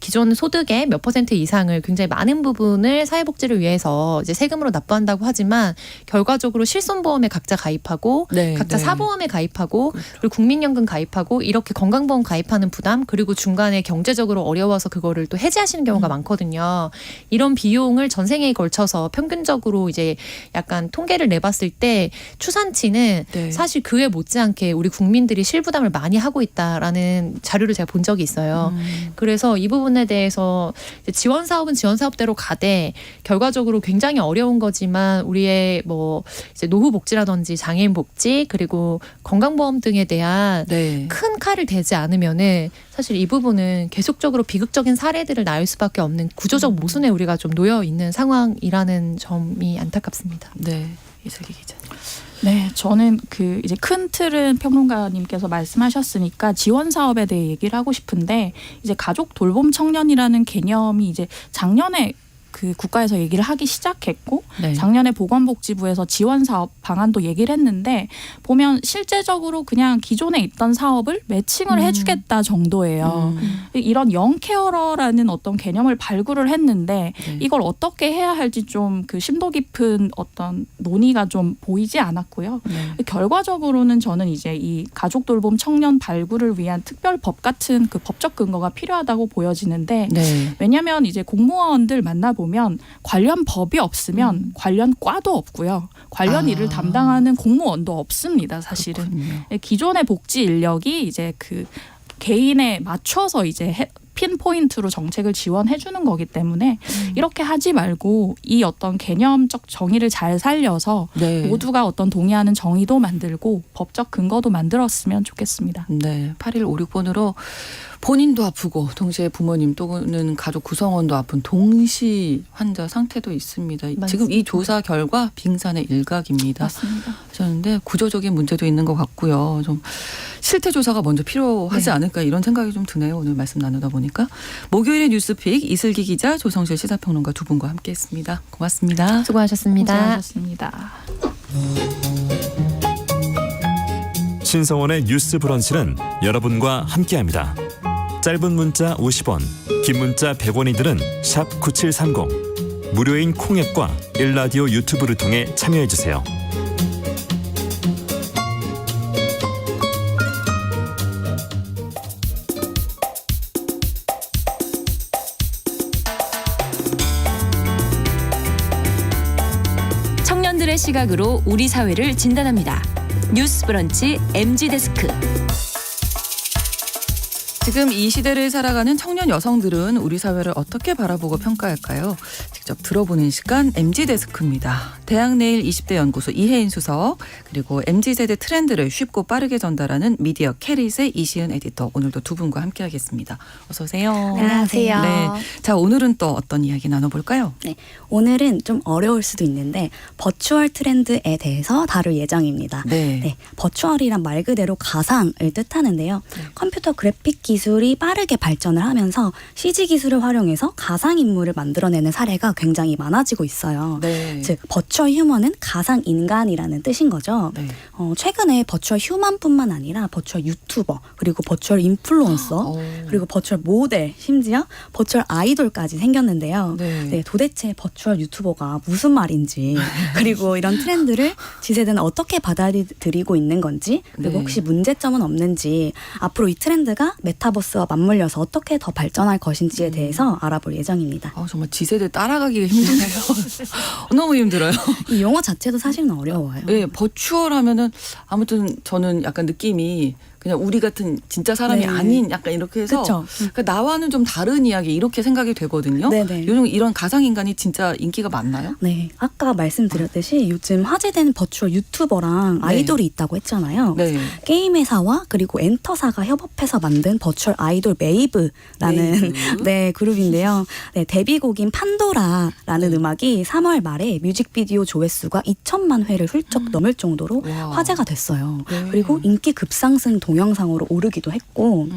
기존 소득의 몇 % 이상을 굉장히 많은 부분을 사회복지를 위해서 이제 세금으로 납부한다고 하지만 결과적으로 실손보험에 각자 가입하고 네, 각자 네. 사보험에 가입하고 그렇죠. 그리고 국민연금 가입하고 이렇게 건강보험 가입하는 부담 그리고 중간에 경제적으로 어려워서 그거를 또 해지하시는 경우가 많거든요. 이런 비용을 전생에 걸쳐서 평균적으로 이제 약간 통계를 내봤을 때 추산치는 네. 사실 그에 못지않게 우리 국민들이 실부담을 많이 하고 있다라는 자료를 제가 본 적이 있어요. 그래서 이 부분에 대해서 이제 지원 사업은 지원 사업대로 가되 결과적으로 굉장히 어려운 거지만 우리의 뭐 이제 노후 복지라든지 장애인 복지 그리고 건강보험 등에 대한 네. 큰 칼을 대지 않으면은 사실 이 부분은 계속적으로 비극적인 사례들을 낳을 수밖에 없는 구조적 모순에 우리가 좀 놓여 있는 상황이라는 점이 안타깝습니다. 네. 이슬기 기자. 네, 저는 그 이제 큰 틀은 평론가님께서 말씀하셨으니까 지원 사업에 대해 얘기를 하고 싶은데 이제 가족 돌봄 청년이라는 개념이 이제 작년에 그 국가에서 얘기를 하기 시작했고 네. 작년에 보건복지부에서 지원 사업 방안도 얘기를 했는데 보면 실제적으로 그냥 기존에 있던 사업을 매칭을 해주겠다 정도예요. 이런 영케어러라는 어떤 개념을 발굴을 했는데 네. 이걸 어떻게 해야 할지 좀 그 심도 깊은 어떤 논의가 좀 보이지 않았고요. 네. 결과적으로는 저는 이제 이 가족 돌봄 청년 발굴을 위한 특별법 같은 그 법적 근거가 필요하다고 보여지는데 네. 왜냐하면 이제 공무원들 만나보면 관련 법이 없으면 관련 과도 없고요. 관련 일을 담당하는 공무원도 없습니다. 사실은. 그렇군요. 기존의 복지 인력이 이제 그 개인에 맞춰서 이제 핀포인트로 정책을 지원해 주는 거기 때문에 이렇게 하지 말고 이 어떤 개념적 정의를 잘 살려서 네. 모두가 어떤 동의하는 정의도 만들고 법적 근거도 만들었으면 좋겠습니다. 네. 8156번으로 본인도 아프고 동시에 부모님 또는 가족 구성원도 아픈 동시 환자 상태도 있습니다. 맞습니다. 지금 이 조사 결과 빙산의 일각입니다. 맞습니다. 하셨는데 구조적인 문제도 있는 것 같고요. 좀 실태 조사가 먼저 필요하지 않을까 이런 생각이 좀 드네요. 오늘 말씀 나누다 보니까. 목요일의 뉴스픽 이슬기 기자 조성실 시사평론가 두 분과 함께했습니다. 고맙습니다. 수고하셨습니다. 고생하셨습니다. 신성원의 뉴스 브런치는 여러분과 함께합니다. 짧은 문자 50원, 긴 문자 100원이들은 샵 9730. 무료인 콩앱과 일라디오 유튜브를 통해 참여해주세요. 청년들의 시각으로 우리 사회를 진단합니다. 뉴스 브런치 MG 데스크. 지금 이 시대를 살아가는 청년 여성들은 우리 사회를 어떻게 바라보고 평가할까요? 직접 들어보는 시간 MZ데스크입니다. 대학내일 20대 연구소 이혜인 수석 그리고 MZ세대 트렌드를 쉽고 빠르게 전달하는 미디어 캐릿의 이시은 에디터 오늘도 두 분과 함께하겠습니다. 어서 오세요. 안녕하세요. 네, 자 오늘은 또 어떤 이야기 나눠볼까요? 네, 오늘은 좀 어려울 수도 있는데 버추얼 트렌드에 대해서 다룰 예정입니다. 네. 버추얼이란 말 그대로 가상을 뜻하는데요. 컴퓨터 그래픽 기술이 빠르게 발전을 하면서 CG 기술을 활용해서 가상 인물을 만들어내는 사례가 굉장히 많아지고 있어요. 네. 즉 버추얼 휴먼은 가상 인간이라는 뜻인 거죠. 네. 최근에 버추얼 휴먼뿐만 아니라 버추얼 유튜버 그리고 버추얼 인플루언서 그리고 버추얼 모델 심지어 버추얼 아이돌까지 생겼는데요. 네. 도대체 버추얼 유튜버가 무슨 말인지 그리고 이런 트렌드를 지세대는 어떻게 받아들이고 있는 건지 그리고 네. 혹시 문제점은 없는지 앞으로 이 트렌드가 메타버스와 맞물려서 어떻게 더 발전할 것인지에 대해서 알아볼 예정입니다. 정말 지세대 따라가기가 힘드네요. 너무 힘들어요. 이 용어 자체도 사실은 어려워요. 네, 버추얼 하면은 아무튼 저는 약간 느낌이 그냥 우리 같은 진짜 사람이 네. 아닌 약간 이렇게 해서 그쵸. 그러니까 나와는 좀 다른 이야기 이렇게 생각이 되거든요. 네네. 요즘 이런 가상인간이 진짜 인기가 많나요? 네, 아까 말씀드렸듯이 요즘 화제되는 버추얼 유튜버랑 네. 아이돌이 있다고 했잖아요. 네. 게임 회사와 그리고 엔터사가 협업해서 만든 버추얼 아이돌 메이브라는 메이브. 네, 그룹인데요. 네, 데뷔곡인 판도라라는 음악이 3월 말에 뮤직비디오 조회수가 2천만 회를 훌쩍 넘을 정도로 와. 화제가 됐어요. 네. 그리고 인기 급상승 동영상으로 오르기도 했고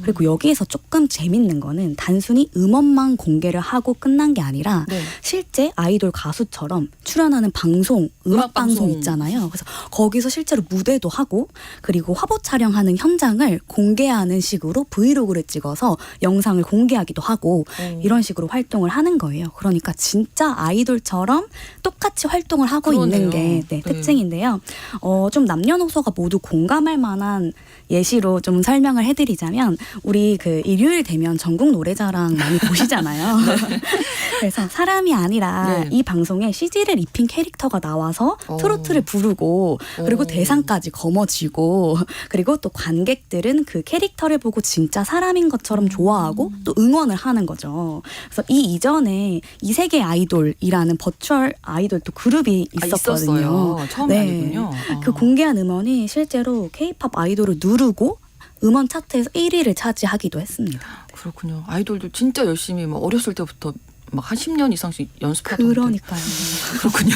그리고 여기에서 조금 재밌는 거는 단순히 음원만 공개를 하고 끝난 게 아니라 네. 실제 아이돌 가수처럼 출연하는 방송, 음악 방송 방송. 있잖아요. 그래서 거기서 실제로 무대도 하고 그리고 화보 촬영하는 현장을 공개하는 식으로 브이로그를 찍어서 영상을 공개하기도 하고 이런 식으로 활동을 하는 거예요. 그러니까 진짜 아이돌처럼 똑같이 활동을 하고 그러네요. 있는 게 네. 특징인데요. 좀 남녀노소가 모두 공감할 만한 예시로 좀 설명을 해드리자면 우리 그 일요일 되면 전국 노래자랑 많이 보시잖아요. 그래서 사람이 아니라 네. 이 방송에 CG를 입힌 캐릭터가 나와서 트로트를 부르고 그리고 대상까지 거머쥐고 그리고 또 관객들은 그 캐릭터를 보고 진짜 사람인 것처럼 좋아하고 또 응원을 하는 거죠. 그래서 이 이전에 이세계 아이돌이라는 버추얼 아이돌 또 그룹이 있었거든요. 있었어요. 처음이 아니군요. 그 공개한 음원이 실제로 K-팝 아이돌을 누르고 음원 차트에서 1위를 차지하기도 했습니다. 그렇군요. 아이돌도 진짜 열심히 뭐 어렸을 때부터 막 한 10년 이상씩 연습하던데. 그러니까요. 그렇군요.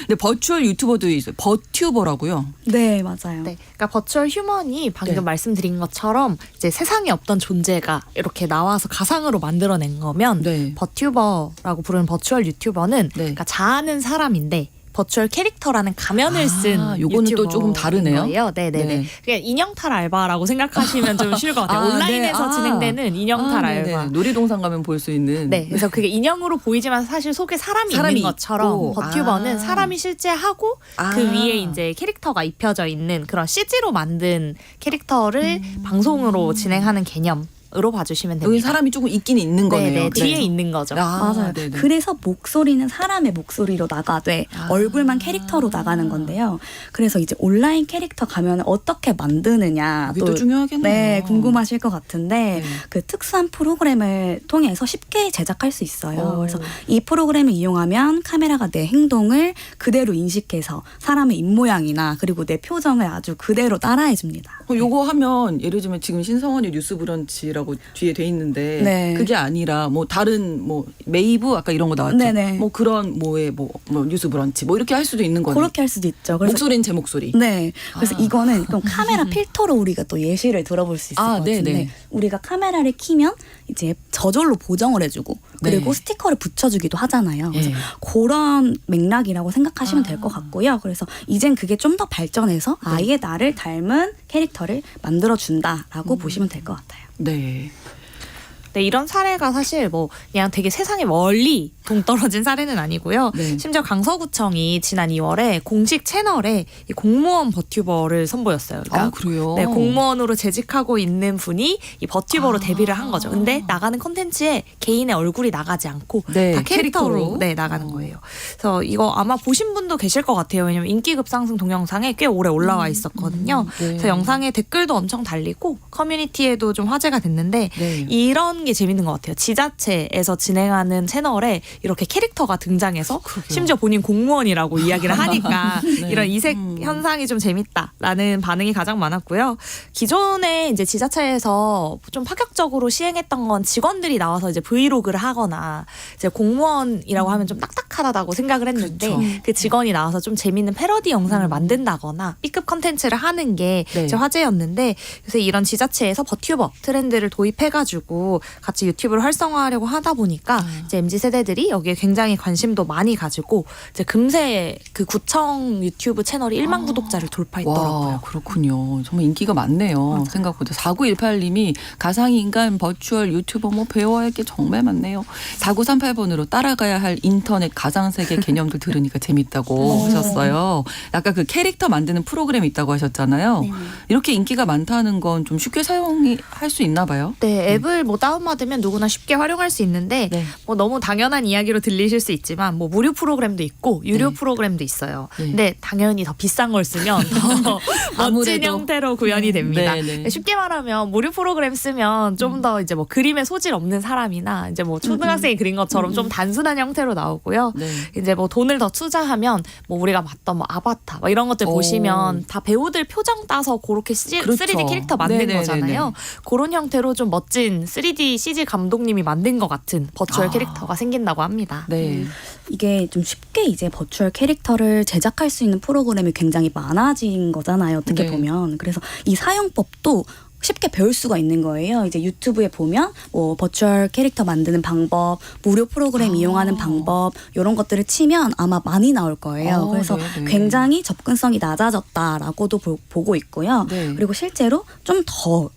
근데 버추얼 유튜버도 있어요. 버튜버라고요. 네, 맞아요. 네, 그러니까 버추얼 휴먼이 방금 네. 말씀드린 것처럼 이제 세상에 없던 존재가 이렇게 나와서 가상으로 만들어낸 거면 네. 버튜버라고 부르는 버추얼 유튜버는 네. 그러니까 자아는 사람인데 버추얼 캐릭터라는 가면을 쓴 요거는 또 조금 다르네요. 거예요. 네네네. 네. 그냥 인형탈 알바라고 생각하시면 좀 쉬울 것 같아요. 온라인에서 네. 진행되는 인형탈 네네. 알바. 놀이동산 가면 볼 수 있는. 네, 그래서 그게 인형으로 보이지만 사실 속에 사람이 사람이 있는 것처럼 있고. 버튜버는 아. 사람이 실제 하고 그 위에 이제 캐릭터가 입혀져 있는 그런 CG로 만든 캐릭터를 방송으로 진행하는 개념으로 봐주시면 됩니다. 여기 사람이 조금 있긴 있는 거네요. 네네, 뒤에 그래서. 있는 거죠. 맞아요. 네네. 그래서 목소리는 사람의 목소리로 나가되 얼굴만 캐릭터로 나가는 건데요. 그래서 이제 온라인 캐릭터 가면을 어떻게 만드느냐 그게 또 중요하겠네요. 네, 궁금하실 것 같은데 네. 그 특수한 프로그램을 통해서 쉽게 제작할 수 있어요. 오. 그래서 이 프로그램을 이용하면 카메라가 내 행동을 그대로 인식해서 사람의 입모양이나 그리고 내 표정을 아주 그대로 따라해 줍니다. 요거 하면 예를 들면 지금 신성원의 뉴스 브런치라고 뒤에 돼 있는데 네. 그게 아니라 뭐 다른 뭐 메이브 아까 이런 거 나왔죠. 네네. 뭐 그런 뭐의 뭐 뉴스 브런치 뭐 이렇게 할 수도 있는 거네. 그렇게 할 수도 있죠. 그래서 목소리는 제 목소리. 네. 그래서 이거는 좀 카메라 필터로 우리가 또 예시를 들어볼 수 있을 아, 것 같은데 네네. 우리가 카메라를 켜면 이제 저절로 보정을 해주고 그리고 네. 스티커를 붙여주기도 하잖아요. 그래서 네. 그런 맥락이라고 생각하시면 될 것 같고요. 그래서 이젠 그게 좀 더 발전해서 아예 나를 닮은 캐릭터를 만들어준다라고 보시면 될 것 같아요. 네. 네, 이런 사례가 사실 뭐 그냥 되게 세상에 멀리 동떨어진 사례는 아니고요. 네. 심지어 강서구청이 지난 2월에 공식 채널에 이 공무원 버튜버를 선보였어요. 그러니까 그래요? 네, 공무원으로 재직하고 있는 분이 이 버튜버로 데뷔를 한 거죠. 근데 나가는 콘텐츠에 개인의 얼굴이 나가지 않고 네, 다 캐릭터로 캐릭터로? 네, 나가는 거예요. 그래서 이거 아마 보신 분도 계실 것 같아요. 왜냐면 인기 급상승 동영상에 꽤 오래 올라와 있었거든요. 네. 그래서 영상에 댓글도 엄청 달리고 커뮤니티에도 좀 화제가 됐는데 네. 이런 게 재밌는 것 같아요. 지자체에서 진행하는 채널에 이렇게 캐릭터가 등장해서 심지어 본인 공무원이라고 이야기를 하니까 네. 이런 이색 현상이 좀 재밌다라는 반응이 가장 많았고요. 기존에 이제 지자체에서 좀 파격적으로 시행했던 건 직원들이 나와서 이제 브이로그를 하거나 이제 공무원이라고 하면 좀 딱딱하다고 생각을 했는데 그렇죠. 그 직원이 나와서 좀 재밌는 패러디 영상을 만든다거나 B급 컨텐츠를 하는 게 네. 이제 화제였는데 요새 이런 지자체에서 버튜버 트렌드를 도입해가지고 같이 유튜브를 활성화하려고 하다 보니까 이제 MZ 세대들이 여기에 굉장히 관심도 많이 가지고 이제 금세 그 구청 유튜브 채널이 1만 구독자를 돌파했더라고요. 와, 그렇군요. 정말 인기가 많네요. 생각보다. 4918님이 가상인간 버추얼 유튜버 뭐 배워야 할 게 정말 많네요. 4938번으로 따라가야 할 인터넷 가상세계 개념들 들으니까 재밌다고 하셨어요. 아까 그 캐릭터 만드는 프로그램이 있다고 하셨잖아요. 이렇게 인기가 많다는 건 좀 쉽게 사용이 할 수 있나 봐요. 네, 앱을 뭐 다운받으면 누구나 쉽게 활용할 수 있는데 네. 뭐 너무 당연한 이야기로 들리실 수 있지만 뭐 무료 프로그램도 있고 유료 네. 프로그램도 있어요. 네. 근데 당연히 더 비싼 걸 쓰면 더 멋진 아무래도. 형태로 구현이 됩니다. 네, 네. 쉽게 말하면 무료 프로그램 쓰면 좀 더 이제 뭐 그림에 소질 없는 사람이나 이제 뭐 초등학생이 그린 것처럼 좀 단순한 형태로 나오고요. 네. 이제 뭐 돈을 더 투자하면 뭐 우리가 봤던 뭐 아바타 뭐 이런 것들 오. 보시면 다 배우들 표정 따서 그렇게 그렇죠. 3D 캐릭터 만든 네네네네. 거잖아요. 그런 형태로 좀 멋진 3D CG 감독님이 만든 것 같은 버추얼 아. 캐릭터가 생긴다고 합니다. 네. 이게 좀 쉽게 이제 버추얼 캐릭터를 제작할 수 있는 프로그램이 굉장히 많아진 거잖아요. 어떻게 네. 보면. 그래서 이 사용법도 쉽게 배울 수가 있는 거예요. 이제 유튜브에 보면 뭐 버추얼 캐릭터 만드는 방법, 무료 프로그램 이용하는 방법 이런 것들을 치면 아마 많이 나올 거예요. 그래서 네네. 굉장히 접근성이 낮아졌다라고도 보고 있고요. 네. 그리고 실제로 좀 더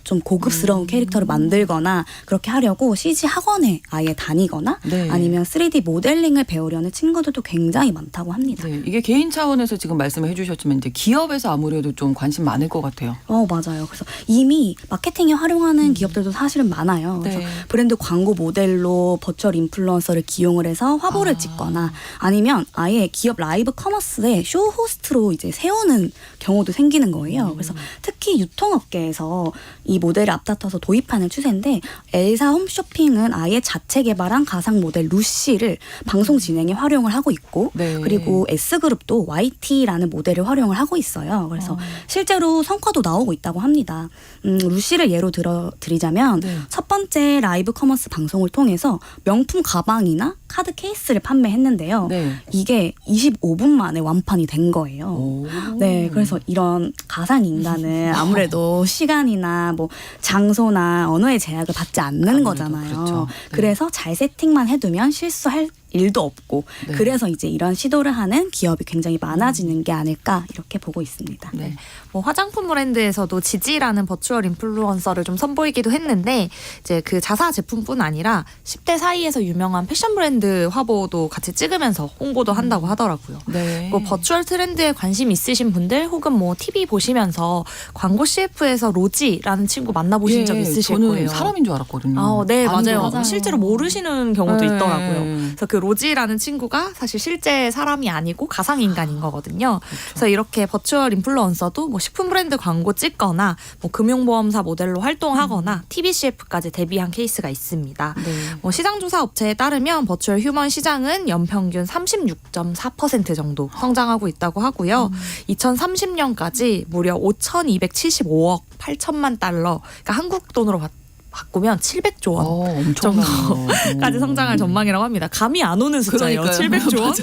좀 고급스러운 캐릭터를 만들거나 그렇게 하려고 CG 학원에 아예 다니거나 네. 아니면 3D 모델링을 배우려는 친구들도 굉장히 많다고 합니다. 네, 이게 개인 차원에서 지금 말씀을 해주셨지만 이제 기업에서 아무래도 좀 관심 많을 것 같아요. 맞아요. 그래서 이미 마케팅에 활용하는 기업들도 사실은 많아요. 그래서 네. 브랜드 광고 모델로 버추얼 인플루언서를 기용을 해서 화보를 찍거나 아니면 아예 기업 라이브 커머스에 쇼 호스트로 이제 세우는 경우도 생기는 거예요. 그래서 특히 유통업계에서 이 모델을 앞다퉈서 도입하는 추세인데 엘사 홈쇼핑은 아예 자체 개발한 가상 모델 루시를 방송 진행에 활용을 하고 있고 네. 그리고 S그룹도 YT라는 모델을 활용을 하고 있어요. 그래서 실제로 성과도 나오고 있다고 합니다. 루시를 예로 들어드리자면 네. 첫 번째 라이브 커머스 방송을 통해서 명품 가방이나 카드 케이스를 판매했는데요. 네. 이게 25분 만에 완판이 된 거예요. 오. 네, 그래서 이런 가상 인간은 아무래도 시간이나 뭐 장소나 언어의 제약을 받지 않는 아무래도 거잖아요. 그렇죠. 네. 그래서 잘 세팅만 해두면 실수할 일도 없고 네. 그래서 이제 이런 시도를 하는 기업이 굉장히 많아지는 게 아닐까 이렇게 보고 있습니다. 네. 뭐 화장품 브랜드에서도 지지라는 버추얼 인플루언서를 좀 선보이기도 했는데 이제 그 자사 제품뿐 아니라 10대 사이에서 유명한 패션 브랜드 화보도 같이 찍으면서 홍보도 한다고 하더라고요. 네. 뭐 버추얼 트렌드에 관심 있으신 분들 혹은 뭐 TV 보시면서 광고 CF에서 로지라는 친구 만나보신 적 있으실 저는 거예요. 사람인 줄 알았거든요. 네, 아닌 맞아요. 줄 알았- 실제로 모르시는 경우도 네. 있더라고요. 그래서 그 로지라는 친구가 사실 실제 사람이 아니고 가상 인간인 거거든요. 그래서 이렇게 버추얼 인플루언서도 뭐 식품 브랜드 광고 찍거나 뭐 금융보험사 모델로 활동하거나 TV CF까지 데뷔한 케이스가 있습니다. 네. 뭐 시장조사 업체에 따르면 버추얼 휴먼 시장은 연평균 36.4% 정도 성장하고 있다고 하고요. 2030년까지 무려 5,275억 8천만 달러, 그러니까 한국 돈으로 바꾸면 700조 원 엄청나요. 정도까지 성장할 전망이라고 합니다. 감이 안 오는 숫자예요. 그러니까요. 700조 원.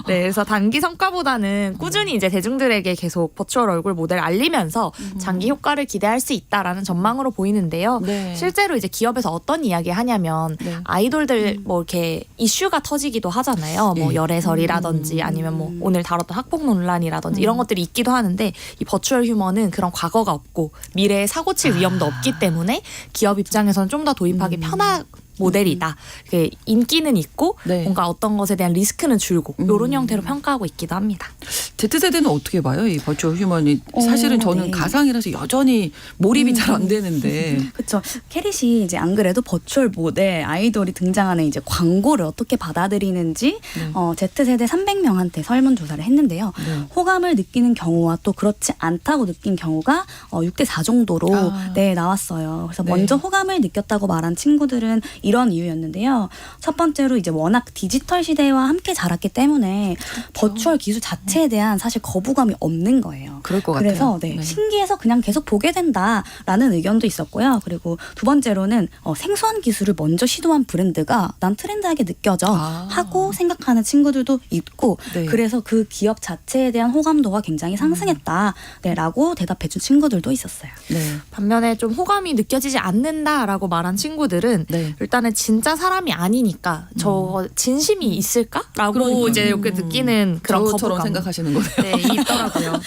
네, 그래서 단기 성과보다는 꾸준히 이제 대중들에게 계속 버추얼 얼굴 모델 알리면서 장기 효과를 기대할 수 있다라는 전망으로 보이는데요. 네. 실제로 이제 기업에서 어떤 이야기 하냐면 네. 아이돌들 뭐 이렇게 이슈가 터지기도 하잖아요. 뭐 예. 열애설이라든지 아니면 뭐 오늘 다뤘던 학폭 논란이라든지 이런 것들이 있기도 하는데 이 버추얼 휴먼은 그런 과거가 없고 미래에 사고 칠 위험도 없기 때문에 기업 입장에서는 좀 더 도입하기 편한 모델이다. 이게 인기는 있고 네. 뭔가 어떤 것에 대한 리스크는 줄고 이런 형태로 평가하고 있기도 합니다. Z세대는 어떻게 봐요? 이 버추얼 휴먼이 사실은 저는 네. 가상이라서 여전히 몰입이 잘 안 되는데. 그렇죠. 캐릿이 이제 안 그래도 버추얼 모델 아이돌이 등장하는 이제 광고를 어떻게 받아들이는지 Z세대 300명한테 설문조사를 했는데요. 네. 호감을 느끼는 경우와 또 그렇지 않다고 느낀 경우가 6대4 정도로 네, 나왔어요. 그래서 네. 먼저 호감을 느꼈다고 말한 친구들은 이런 이유였는데요. 첫 번째로 이제 워낙 디지털 시대와 함께 자랐기 때문에 버추얼 기술 자체에 대한 사실 거부감이 없는 거예요. 그럴 것 그래서 같아요. 네, 신기해서 그냥 계속 보게 된다라는 의견도 있었고요. 그리고 두 번째로는 생소한 기술을 먼저 시도한 브랜드가 난 트렌드하게 느껴져 하고 생각하는 친구들도 있고 네. 그래서 그 기업 자체에 대한 호감도가 굉장히 상승했다라고 대답해준 친구들도 있었어요. 네. 반면에 좀 호감이 느껴지지 않는다라고 말한 친구들은 네. 일단은 진짜 사람이 아니니까 저 진심이 있을까라고 그러니까요. 이제 이렇게 느끼는 그런 저처럼 거부감. 생각하시는 거네요. 네, 있더라고요.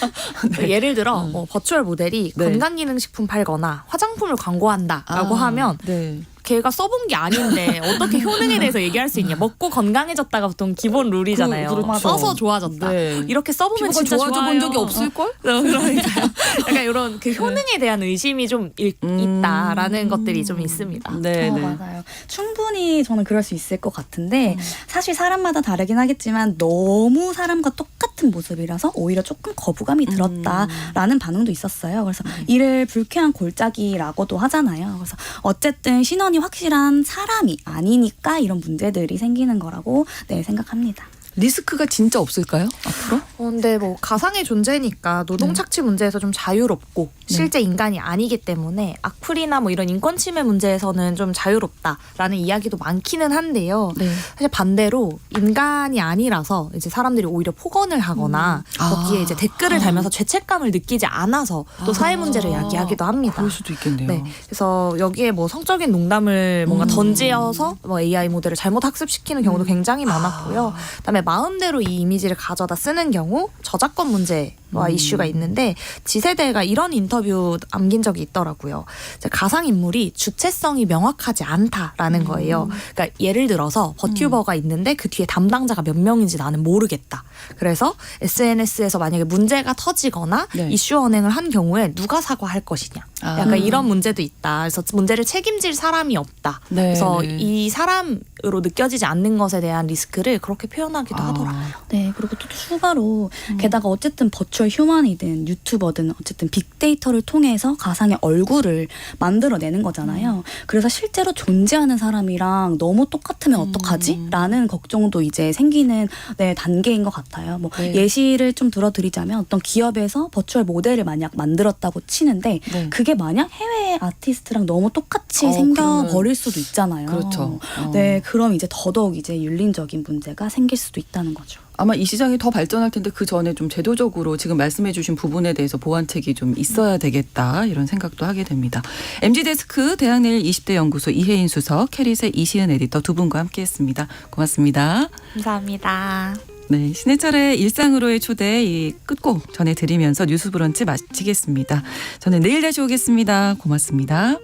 예를 들어 버추얼 모델이 네. 건강기능식품 팔거나 화장품을 광고한다라고 하면 네. 걔가 써본 게 아닌데 어떻게 효능에 대해서 얘기할 수 있냐. 먹고 건강해졌다가 보통 기본 룰이잖아요. 그렇죠. 써서 좋아졌다. 네. 이렇게 써보면 피부가 진짜 좋아져 본 적이 없을걸? 그러니까요. 약간 이런 그 효능에 대한 의심이 좀 있다라는 것들이 좀 있습니다. 네, 네. 맞아요. 충분히 저는 그럴 수 있을 것 같은데 사실 사람마다 다르긴 하겠지만 너무 사람과 똑같은 모습이라서 오히려 조금 거부감이 들었다라는 반응도 있었어요. 그래서 이를 불쾌한 골짜기라고도 하잖아요. 그래서 어쨌든 신원이 확실한 사람이 아니니까 이런 문제들이 생기는 거라고 네, 생각합니다. 리스크가 진짜 없을까요? 앞으로? 근데 뭐 가상의 존재니까 노동 착취 문제에서 좀 자유롭고 실제 인간이 아니기 때문에 악플이나 뭐 이런 인권 침해 문제에서는 좀 자유롭다라는 이야기도 많기는 한데요. 네. 사실 반대로 인간이 아니라서 이제 사람들이 오히려 폭언을 하거나 거기에 이제 댓글을 달면서 죄책감을 느끼지 않아서 또 사회 문제를 야기하기도 합니다. 그럴 수도 있겠네요. 네, 그래서 여기에 뭐 성적인 농담을 뭔가 던지어서 뭐 AI 모델을 잘못 학습시키는 경우도 굉장히 많았고요. 그다음에 마음대로 이 이미지를 가져다 쓰는 경우 저작권 문제와 이슈가 있는데 Z세대가 이런 인터뷰 남긴 적이 있더라고요. 이제 가상 인물이 주체성이 명확하지 않다라는 거예요. 그러니까 예를 들어서 버튜버가 있는데 그 뒤에 담당자가 몇 명인지 나는 모르겠다. 그래서 SNS에서 만약에 문제가 터지거나 네. 이슈 언행을 한 경우에 누가 사과할 것이냐. 약간 이런 문제도 있다. 그래서 문제를 책임질 사람이 없다. 네, 그래서 네. 이 사람으로 느껴지지 않는 것에 대한 리스크를 그렇게 표현하기도 하더라고요. 네, 그리고 또 추가로 게다가 어쨌든 버추얼 휴먼이든 유튜버든 어쨌든 빅데이터를 통해서 가상의 얼굴을 만들어내는 거잖아요. 그래서 실제로 존재하는 사람이랑 너무 똑같으면 어떡하지? 라는 걱정도 이제 생기는 네, 단계인 것 같아요. 뭐 네. 예시를 좀 들어드리자면 어떤 기업에서 버추얼 모델을 만약 만들었다고 치는데 네. 그게 만약 해외 아티스트랑 너무 똑같이 생겨버릴 수도 있잖아요. 그렇죠. 네, 그럼 이제 더더욱 이제 윤리적인 문제가 생길 수도 있다는 거죠. 아마 이 시장이 더 발전할 텐데 그 전에 좀 제도적으로 지금 말씀해 주신 부분에 대해서 보완책이 좀 있어야 되겠다 이런 생각도 하게 됩니다. MG데스크 대학내일 20대 연구소 이혜인 수석, 캐릿의 이시은 에디터 두 분과 함께했습니다. 고맙습니다. 감사합니다. 네, 신해철의 일상으로의 초대 이 끝곡 전해드리면서 뉴스 브런치 마치겠습니다. 저는 내일 다시 오겠습니다. 고맙습니다.